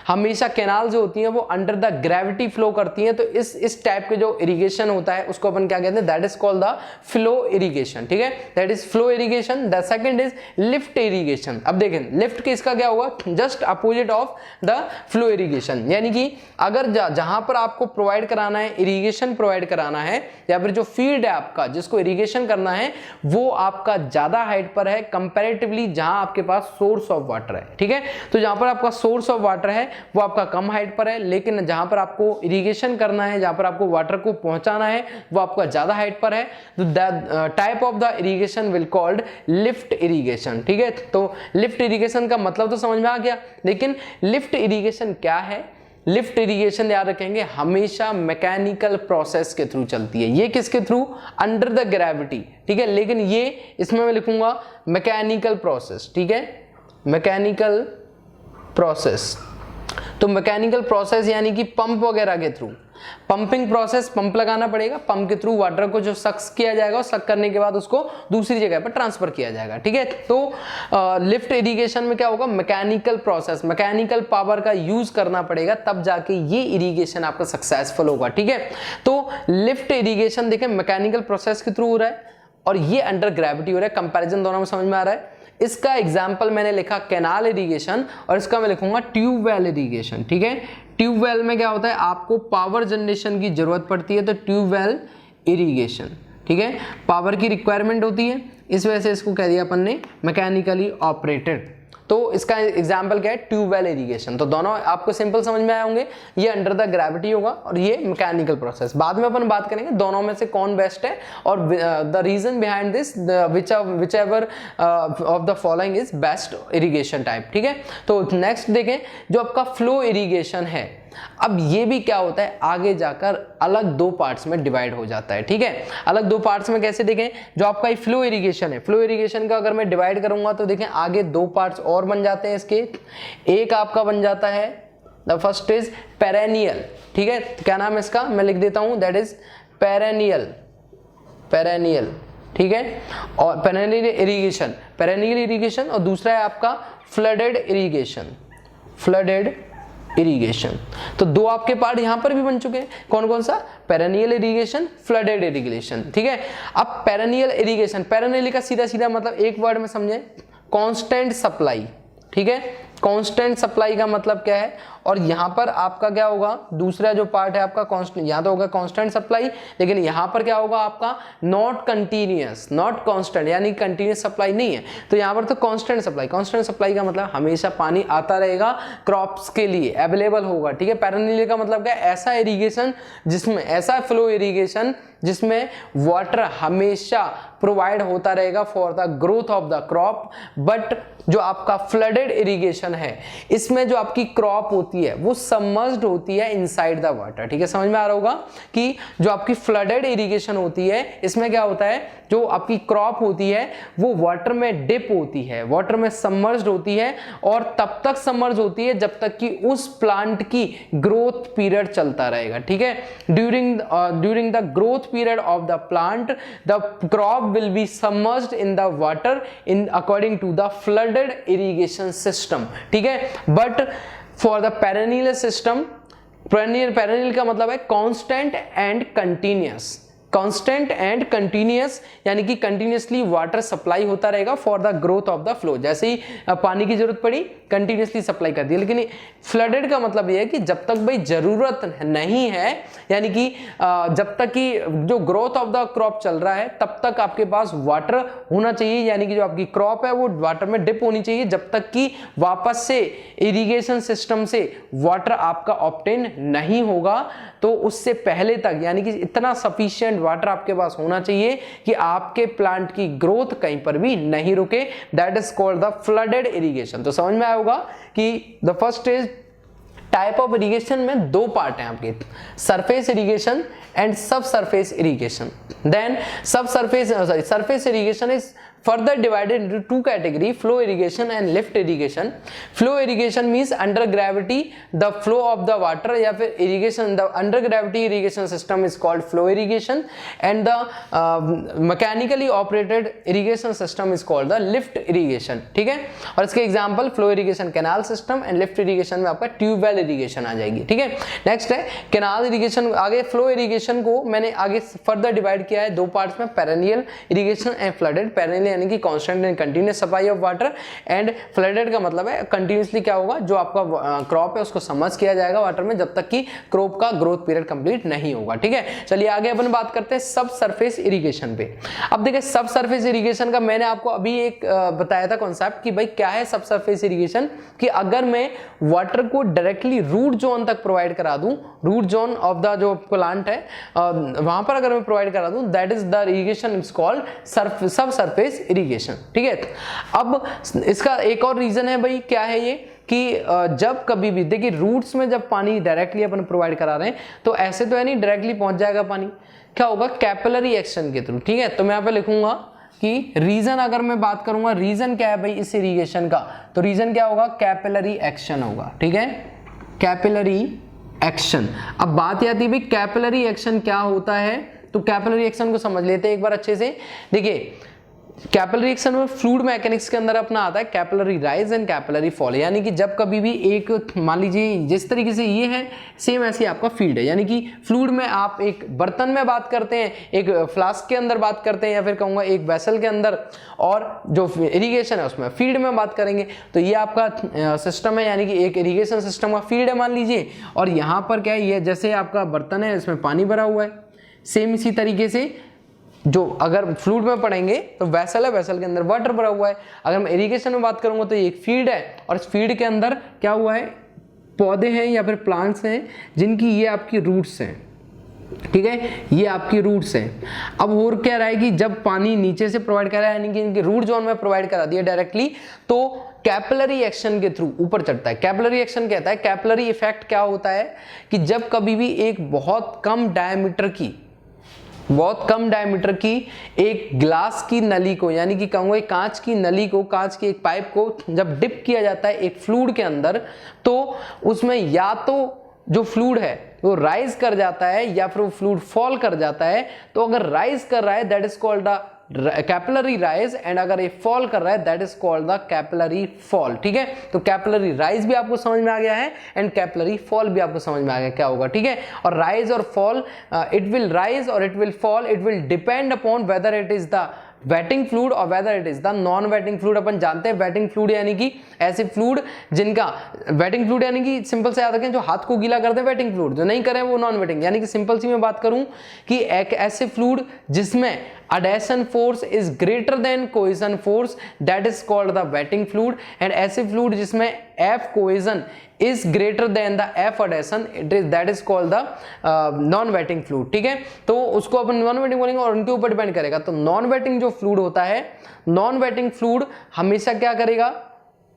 हमेशा कैनाल जो होती हैं वो अंडर द ग्रेविटी फ्लो करती हैं। तो इस टाइप के जो इरिगेशन होता है उसको अपन क्या कहते हैं, that is called the flow irrigation, ठीक है, that is flow irrigation. The second is lift irrigation. अब देखें लिफ्ट के इसका क्या होगा, just opposite of the flow irrigation. Irrigation, यानी कि अगर जहां पर आपको प्रोवाइड कराना है, इरिगेशन प्रोवाइड कराना है, या फिर जो फील्ड है आपका जिसको इरिगेशन करना है वो आपका ज्यादा हाइट पर है कंपैरेटिवली जहां आपके पास सोर्स ऑफ वाटर है। ठीक है, तो जहां पर आपका सोर्स ऑफ वाटर है वो आपका कम हाइट पर है, लेकिन जहां पर आपको इरिगेशन करना है, जहां पर आपको वाटर को पहुंचाना है वो आपका ज्यादा हाइट पर है। तो the type of the irrigation will called lift irrigation. ठीक है, तो लिफ्ट इरिगेशन का मतलब तो समझ में आ गया, लेकिन लिफ्ट इरिगेशन क्या है? लिफ्ट इरिगेशन याद रखेंगे हमेशा मैकेनिकल प्रोसेस के थ्रू चलती है। ये किसके थ्रू? Under the gravity. ठीक है, लेकिन ये इसमें मैं लिखूंगा मैकेनिकल प्रोसेस। ठीक है, मैकेनिकल प्रोसेस, तो मैकेनिकल प्रोसेस यानी कि पंप वगैरह के थ्रू, पंपिंग प्रोसेस, पंप लगाना पड़ेगा, पंप के थ्रू वाटर को जो सक्स किया जाएगा, सक करने के बाद उसको दूसरी जगह पर ट्रांसफर किया जाएगा। ठीक है, तो लिफ्ट इरिगेशन में क्या होगा? मैकेनिकल प्रोसेस, मैकेनिकल पावर का यूज करना पड़ेगा, तब जाके ये इरिगेशन आपका सक्सेसफुल होगा। ठीक है, तो लिफ्ट इरिगेशन देखें मैकेनिकल प्रोसेस के थ्रू हो रहा है और ये अंडर ग्रेविटी हो रहा है। कंपैरिजन दोनों में समझ में आ रहा है। इसका एग्जाम्पल मैंने लिखा कैनाल इरिगेशन और इसका मैं लिखूंगा ट्यूबवेल इरिगेशन। ठीक है, ट्यूबवेल में क्या होता है? आपको पावर जनरेशन की जरूरत पड़ती है, तो ट्यूबवेल इरिगेशन। ठीक है, पावर की रिक्वायरमेंट होती है, इस वजह से इसको कह दिया अपन ने मैकेनिकली ऑपरेटेड। तो इसका एग्जाम्पल क्या है? Tubewell irrigation. तो दोनों आपको सिंपल समझ में आए होंगे, ये अंडर द ग्रेविटी होगा और ये मैकेनिकल प्रोसेस। बाद में अपन बात करेंगे दोनों में से कौन बेस्ट है और the reason behind this whichever of the following is best irrigation type. ठीक है, तो नेक्स्ट देखें जो आपका फ्लो इरिगेशन है। अब ये भी क्या होता है? आगे जाकर अलग दो पार्ट्स में डिवाइड हो जाता है। ठीक है, अलग दो पार्ट्स में कैसे? देखें, जो आपका फ्लो इरिगेशन है, फ्लो इरिगेशन का अगर मैं डिवाइड करूंगा तो देखें आगे दो पार्ट्स और बन जाते हैं इसके। एक आपका बन जाता है, द फर्स्ट इज पेरेनियल। ठीक है, क्या नाम है इसका? मैं लिख देता हूं, दैट इज पेरेनियल। पेरेनियल, ठीक है, और पेरेनियल इरिगेशन, पेरेनियल इरिगेशन, और दूसरा है आपका फ्लडेड इरिगेशन। फ्लडेड इरिगेशन, तो दो आपके पार्ट यहां पर भी बन चुके हैं। कौन कौन सा? Perennial irrigation, flooded irrigation. ठीक है, अब पेरेनियल इरिगेशन, पेरेनियल का सीधा सीधा मतलब एक वर्ड में समझें, कांस्टेंट सप्लाई। ठीक है, कांस्टेंट सप्लाई का मतलब क्या है? और यहां पर आपका क्या होगा? दूसरा जो पार्ट है आपका कांस्टेंट, यहां तो होगा कांस्टेंट सप्लाई, लेकिन यहां पर क्या होगा आपका? नॉट कंटीन्यूअस, नॉट कांस्टेंट, यानी कंटीन्यूअस सप्लाई नहीं है, तो यहां पर तो कांस्टेंट सप्लाई। कांस्टेंट सप्लाई का मतलब हमेशा पानी आता रहेगा, क्रॉप्स के लिए अवेलेबल होगा। ठीक है, पेरेनियल का मतलब क्या है? ऐसा इरिगेशन जिसमें, ऐसा फ्लो इरिगेशन जिसमें वाटर हमेशा प्रोवाइड होता रहेगा for the growth of the crop. But जो आपका फ्लडेड इरिगेशन है, इसमें जो आपकी क्रॉप होती है वो सबमर्ज्ड होती है इनसाइड द वाटर। ठीक है, समझ में आ रहा होगा कि जो आपकी फ्लडेड इरिगेशन होती है इसमें क्या होता है? जो आपकी क्रॉप होती है वो वाटर में डिप होती है, वाटर में सबमर्ज्ड होती है, और तब तक सबमर्ज होती है जब तक कि उस प्लांट की ग्रोथ पीरियड चलता रहेगा। ठीक है, during the growth period of the plant, the crop will be submerged in the water in according to the flooded irrigation system. ठीक है, but for the perennial system, perennial का मतलब है constant and continuous। Constant and continuous, यानी कि continuously water supply होता रहेगा for the growth of the flow. जैसे ही पानी की जरूरत पड़ी कंटिन्यूअसली सप्लाई कर दी। लेकिन फ्लडेड का मतलब यह है कि जब तक भाई जरूरत नहीं है, यानी कि जब तक कि जो ग्रोथ ऑफ द क्रॉप चल रहा है तब तक आपके पास वाटर होना चाहिए, यानी कि जो आपकी क्रॉप है वो वाटर में डिप होनी चाहिए, जब तक कि वापस से इरिगेशन सिस्टम से वाटर आपका ऑब्टेन नहीं होगा। तो उससे पहले तक, यानी कि इतना सफिशिएंट वाटर आपके पास होना चाहिए कि आपके प्लांट की ग्रोथ कहीं पर भी नहीं रुके। That is called the flooded irrigation. तो समझ में आया होगा कि the first is type of irrigation में दो पार्ट हैं आपके, सरफेस इरिगेशन एंड सब surface irrigation. Then surface irrigation is further divided into two category, flow irrigation and lift irrigation. Flow irrigation means under gravity the flow of the water, या फिर irrigation, the under gravity irrigation system is called flow irrigation, and the mechanically operated irrigation system is called the lift irrigation. ठीक है, और इसके example flow irrigation canal system and lift irrigation में आपका tubewell irrigation आ जाएगी। ठीक है, next है कैनाल इरिगेशन। आगे फ्लो इरिगेशन को मैंने आगे फर्दर डिवाइड किया है दो पार्ट्स में, perennial irrigation and flooded. Perennial continuously यानी कि constant and continuous supply of water, and flooded का मतलब है कंटिन्यूसली क्या होगा, जो आपका क्रॉप है उसको सबमर्ज किया जाएगा वाटर में जब तक कि क्रॉप का ग्रोथ पीरियड कंप्लीट नहीं होगा। ठीक है, चलिए आगे अपन बात करते हैं सब सरफेस इरिगेशन पे। अब देखिए सब सरफेस इरिगेशन का मैंने आपको अभी एक बताया था कॉन्सेप्ट कि भाई क्या है सब सरफेस इरिगेशन, कि अगर मैं वाटर को डायरेक्टली रूट जोन तक प्रोवाइड करा दूं, रूट जोन ऑफ द जो प्लांट है वहां पर अगर मैं प्रोवाइड करा दूं, that is the irrigation is called सब सरफेस इरिगेशन। ठीक है, अब इसका एक और रीजन है भाई, क्या है ये कि जब कभी भी देखिए रूट्स में जब पानी डायरेक्टली अपन प्रोवाइड करा रहे हैं तो ऐसे तो है नहीं डायरेक्टली पहुंच जाएगा पानी, क्या होगा, कैपिलरी एक्शन के थ्रू। ठीक है, तो मैं यहाँ पे लिखूंगा कि रीजन, अगर मैं बात करूंगा रीजन क्या है भाई इस इरिगेशन का, तो रीजन क्या होगा, कैपिलरी एक्शन होगा। ठीक है, कैपिलरी एक्शन। अब बात आती है भाई कैपिलरी एक्शन क्या होता है, तो कैपिलरी एक्शन को समझ लेते हैं एक बार अच्छे से। देखिए कैपिलरी एक्शन में फ्लूइड मैकेनिक्स के अंदर अपना आता है capillary rise and capillary fall, यानी कि जब कभी भी एक, मान लीजिए जिस तरीके से ये है सेम ऐसे आपका फील्ड है, यानी कि फ्लूइड में आप एक बर्तन में बात करते हैं, एक फ्लास्क के अंदर बात करते हैं, या फिर कहूँगा एक वेसल के अंदर, और जो इरिगेशन है उसमें फील्ड में बात करेंगे। तो ये आपका सिस्टम है, यानी कि एक इरिगेशन सिस्टम का फील्ड है मान लीजिए, और यहाँ पर क्या है, ये जैसे आपका बर्तन है इसमें पानी भरा हुआ है, सेम इसी तरीके से जो अगर फ्लूइड में पढ़ेंगे तो वेसल है, वेसल के अंदर वाटर भरा हुआ है। अगर मैं इरिगेशन में बात करूंगा तो ये एक फील्ड है, और इस फील्ड के अंदर क्या हुआ है, पौधे हैं या फिर प्लांट्स हैं जिनकी ये आपकी रूट्स हैं। ठीक है, ये आपकी रूट्स हैं। अब और क्या रहा है कि जब पानी नीचे से प्रोवाइड करा है, यानी कि इनके रूट जोन में प्रोवाइड करा दिया डायरेक्टली, तो कैपिलरी एक्शन के थ्रू ऊपर चढ़ता है। कैपिलरी एक्शन कहता है, कैपिलरी इफेक्ट क्या होता है कि जब कभी भी एक बहुत कम डायमीटर की एक ग्लास की नली को, यानी कि कहूँगा कांच की नली को, कांच की एक पाइप को जब डिप किया जाता है एक फ्लूइड के अंदर, तो उसमें या तो जो फ्लूइड है वो राइज कर जाता है या फिर वो फ्लूइड फॉल कर जाता है। तो अगर राइज कर रहा है that is called the capillary rise, and अगर ये फॉल कर रहा है that is called the capillary fall. ठीक है, तो कैपिलरी राइज भी आपको समझ में आ गया है, एंड कैपिलरी फॉल भी आपको समझ में आ गया क्या होगा। ठीक है, और राइज और फॉल, इट विल राइज और it will fall, it will depend upon whether it is the wetting fluid और whether it is the non wetting fluid. अपन जानते हैं वेटिंग फ्लूइड यानी कि ऐसे फ्लूइड जिनका, वेटिंग फ्लूइड यानी कि सिंपल से याद रखें जो हाथ को गीला करते हैं वेटिंग फ्लूइड, जो नहीं करें वो नॉन वेटिंग। यानी कि सिंपल सी मैं बात करूं कि एक ऐसे फ्लूइड जिसमें adhesion force is greater than cohesion force, that is called the wetting fluid, and ऐसे फ्लूइड जिसमें F cohesion is greater than the F adhesion, that is called the non wetting fluid। ठीक है, तो उसको अपन non waiting बोलेंगे और उनके ऊपर डिपेंड करेगा। तो नॉन वेटिंग जो फ्लूइड होता है, नॉन वेटिंग फ्लूइड हमेशा क्या करेगा,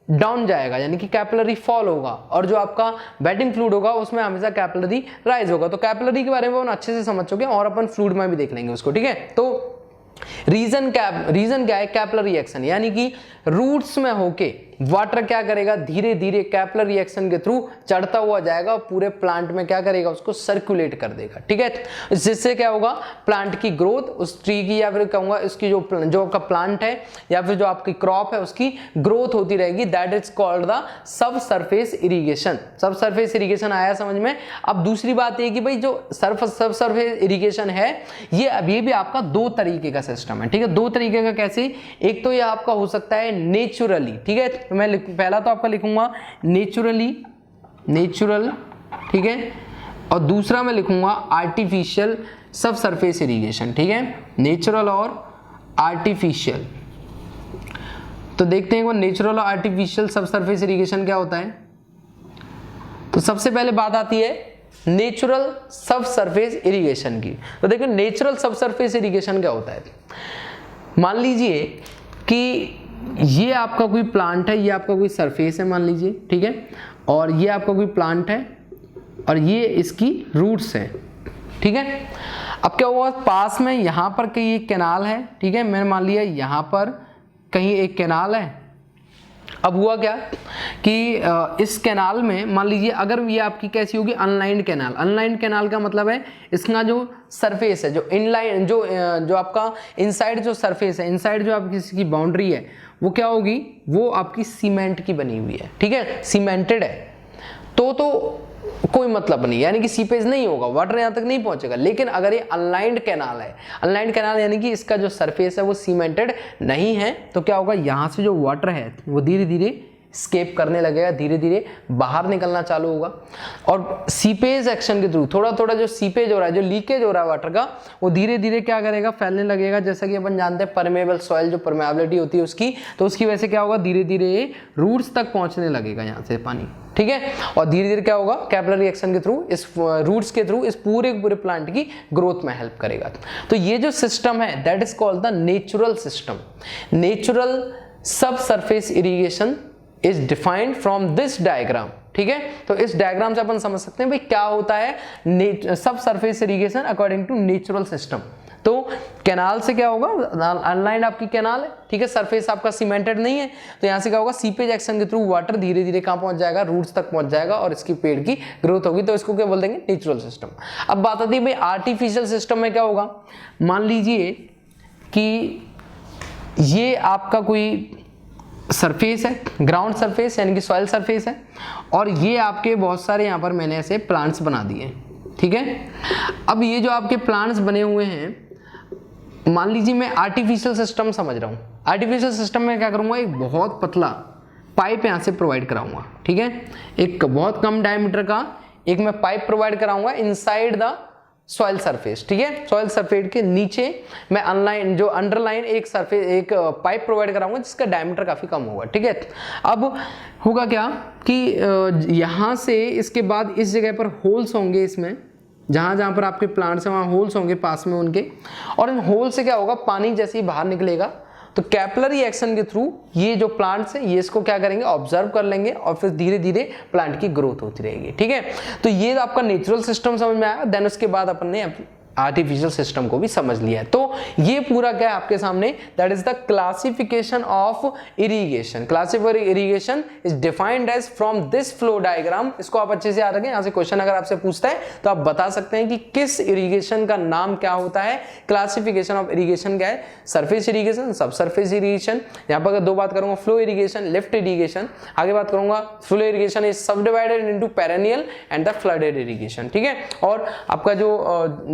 डाउन जाएगा, यानी कि कैपिलरी फॉल होगा, और जो आपका वेटिंग फ्लूइड होगा उसमें हमेशा कैपिलरी राइज होगा। तो कैपिलरी के बारे में अपन अच्छे से समझ चुके हैं, और अपन फ्लूइड में भी देख लेंगे उसको। ठीक है, तो रीजन क्या है, कैपिलरी एक्शन, यानी कि रूट्स में होके वाटर क्या करेगा, धीरे धीरे कैपिलरी एक्शन के थ्रू चढ़ता हुआ जाएगा और पूरे प्लांट में क्या करेगा, उसको सर्कुलेट कर देगा। ठीक है, जिससे क्या होगा, प्लांट की ग्रोथ, उस ट्री की या फिर कहूंगा उसकी जो आपका प्लांट है या फिर जो आपकी क्रॉप है उसकी ग्रोथ होती रहेगी। That is called the sub surface irrigation. सब सरफेस इरिगेशन आया समझ में। अब दूसरी बात ये कि भाई जो सब सरफेस इरिगेशन है ये अभी भी आपका दो तरीके का सिस्टम है। ठीक है, दो तरीके का कैसे, एक तो ये आपका हो सकता है नेचुरली। ठीक है, तो मैं पहला तो आपका लिखूंगा नेचुरल, ठीक है, और दूसरा मैं लिखूंगा आर्टिफिशियल सब सरफेस इरिगेशन। ठीक है, नेचुरल और आर्टिफिशियल। तो देखते हैं वो नेचुरल और आर्टिफिशियल सब सरफेस इरिगेशन क्या होता है। तो सबसे पहले बात आती है नेचुरल सब सरफेस इरिगेशन की। तो देखिए नेचुरल सब सरफेस इरिगेशन क्या होता है। मान लीजिए कि ये आपका कोई प्लांट है, ये आपका कोई सरफेस है मान लीजिए, ठीक है, और ये आपका कोई प्लांट है और ये इसकी रूट्स है। ठीक है, अब क्या हुआ, पास में यहाँ पर कहीं एक कैनाल है। ठीक है, मैंने मान लिया यहाँ पर कहीं एक कैनाल है। अब हुआ क्या कि इस कैनाल में मान लीजिए अगर ये आपकी कैसी होगी, अनलाइंड कैनाल। अनलाइंड कैनाल का मतलब है इसका जो सरफेस है, जो इनलाइन जो आपका इनसाइड जो सरफेस है, इनसाइड जो आपकी इसकी बाउंड्री है वो क्या होगी, वो आपकी सीमेंट की बनी हुई है। ठीक है, सीमेंटेड है। तो कोई मतलब नहीं, यानी कि सीपेज नहीं होगा, वाटर यहां तक नहीं पहुंचेगा। लेकिन अगर ये अनलाइंड कैनाल है, अनलाइंड कैनाल यानी कि इसका जो सरफेस है वो सीमेंटेड नहीं है, तो क्या होगा, यहां से जो वाटर है वो धीरे धीरे स्केप करने लगेगा, धीरे धीरे बाहर निकलना चालू होगा। और सीपेज एक्शन के थ्रू थोड़ा थोड़ा जो सीपेज हो रहा है, जो लीकेज हो रहा है वाटर का, वो धीरे धीरे क्या करेगा, फैलने लगेगा। जैसा कि अपन जानते हैं परमेबल सॉइल, जो परमेबिलिटी होती है उसकी, तो उसकी वजह से क्या होगा, धीरे धीरे रूट्स तक पहुंचने लगेगा यहाँ से पानी, ठीक है। और धीरे धीरे क्या होगा, कैपिलरी एक्शन के थ्रू, इस रूट्स के थ्रू इस पूरे प्लांट की ग्रोथ में हेल्प करेगा। तो ये जो सिस्टम है that is called the natural system. Natural sub surface irrigation is defined from this diagram, ठीक है। तो इस डायग्राम से अपन समझ सकते हैं भाई क्या होता है सब surface irrigation according to natural system. तो कैनाल से क्या होगा, अनलाइंड आपकी कैनाल है, ठीक है, सरफेस आपका सीमेंटेड नहीं है, तो यहां से क्या होगा, सीपेज एक्शन के थ्रू वाटर धीरे धीरे कहां पहुंच जाएगा, रूट्स तक पहुंच जाएगा और इसकी पेड़ की ग्रोथ होगी। तो इसको क्या बोल देंगे, नेचुरल सिस्टम। अब बात आती है भाई आर्टिफिशियल सिस्टम में क्या होगा। मान लीजिए कि ये आपका कोई सरफेस है, ग्राउंड सरफेस यानी कि सॉइल सरफेस है, और ये आपके बहुत सारे यहाँ पर मैंने ऐसे प्लांट्स बना दिए, ठीक है। अब ये जो आपके प्लांट्स बने हुए हैं, मान लीजिए मैं आर्टिफिशियल सिस्टम समझ रहा हूँ। आर्टिफिशियल सिस्टम में क्या करूँगा, एक बहुत पतला पाइप यहाँ से प्रोवाइड कराऊंगा, ठीक है, एक बहुत कम डायमीटर का एक मैं पाइप प्रोवाइड कराऊंगा इनसाइड द सॉइल सरफेस, ठीक है। सॉइल सरफेस के नीचे मैं अनलाइन जो अंडरलाइन एक सरफेस एक पाइप प्रोवाइड कराऊंगा जिसका डायमीटर काफी कम होगा, ठीक है। अब होगा क्या कि यहां से इसके बाद इस जगह पर होल्स होंगे, इसमें जहां जहां पर आपके प्लांट्स हैं वहां होल्स होंगे पास में उनके, और इन होल से क्या होगा, पानी जैसे ही बाहर निकलेगा तो कैपिलरी एक्शन के थ्रू ये जो प्लांट्स है ये इसको क्या करेंगे, ऑब्जर्व कर लेंगे और फिर धीरे धीरे प्लांट की ग्रोथ होती रहेगी, ठीक है। तो ये आपका नेचुरल सिस्टम समझ में आया। देन उसके बाद अपन ने आर्टिफिशियल सिस्टम को भी समझ लिया है। तो ये पूरा क्या है आपके सामने, that is the classification of irrigation. Classifier irrigation is defined as from this flow diagram. इसको आप अच्छे से याद रखें, यहां से क्वेश्चन अगर आपसे पूछता है तो आप बता सकते हैं कि किस इरिगेशन का नाम क्या होता है। क्लासिफिकेशन ऑफ इरिगेशन क्या है, सरफेस इरिगेशन, सब सरफेस इरिगेशन। यहां पर अगर दो बात करूंगा, फ्लो इरिगेशन, लिफ्ट इरिगेशन। आगे बात करूंगा, फ्लो इरिगेशन इज सब divided into perennial and the flooded irrigation, ठीक है। और आपका जो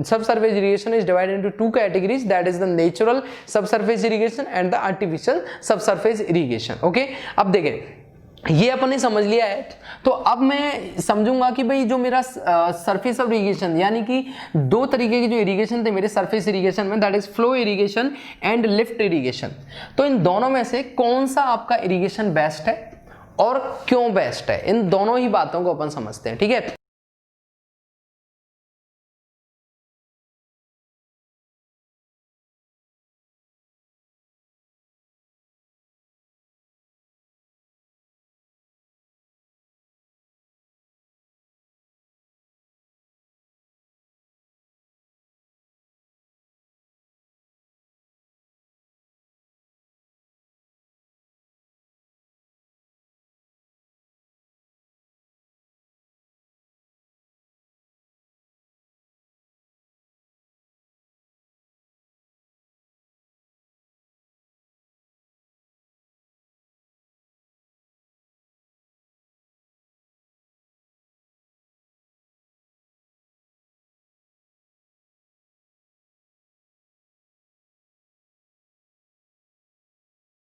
सब surface irrigation is divided into two categories, that is the natural subsurface irrigation and the artificial subsurface irrigation, okay। अब देखें ये अपन ने समझ लिया है, तो अब मैं समझूंगा कि भाई जो मेरा सरफेस ऑफ इरिगेशन, यानी कि दो तरीके की जो इरिगेशन थे मेरे सरफेस इरिगेशन में, that is flow irrigation and lift irrigation. तो इन दोनों में से कौन सा आपका इरिगेशन बेस्ट है और क्यों बेस्ट है, इन दोनों ही बातों को अपन समझते हैं, ठीक है।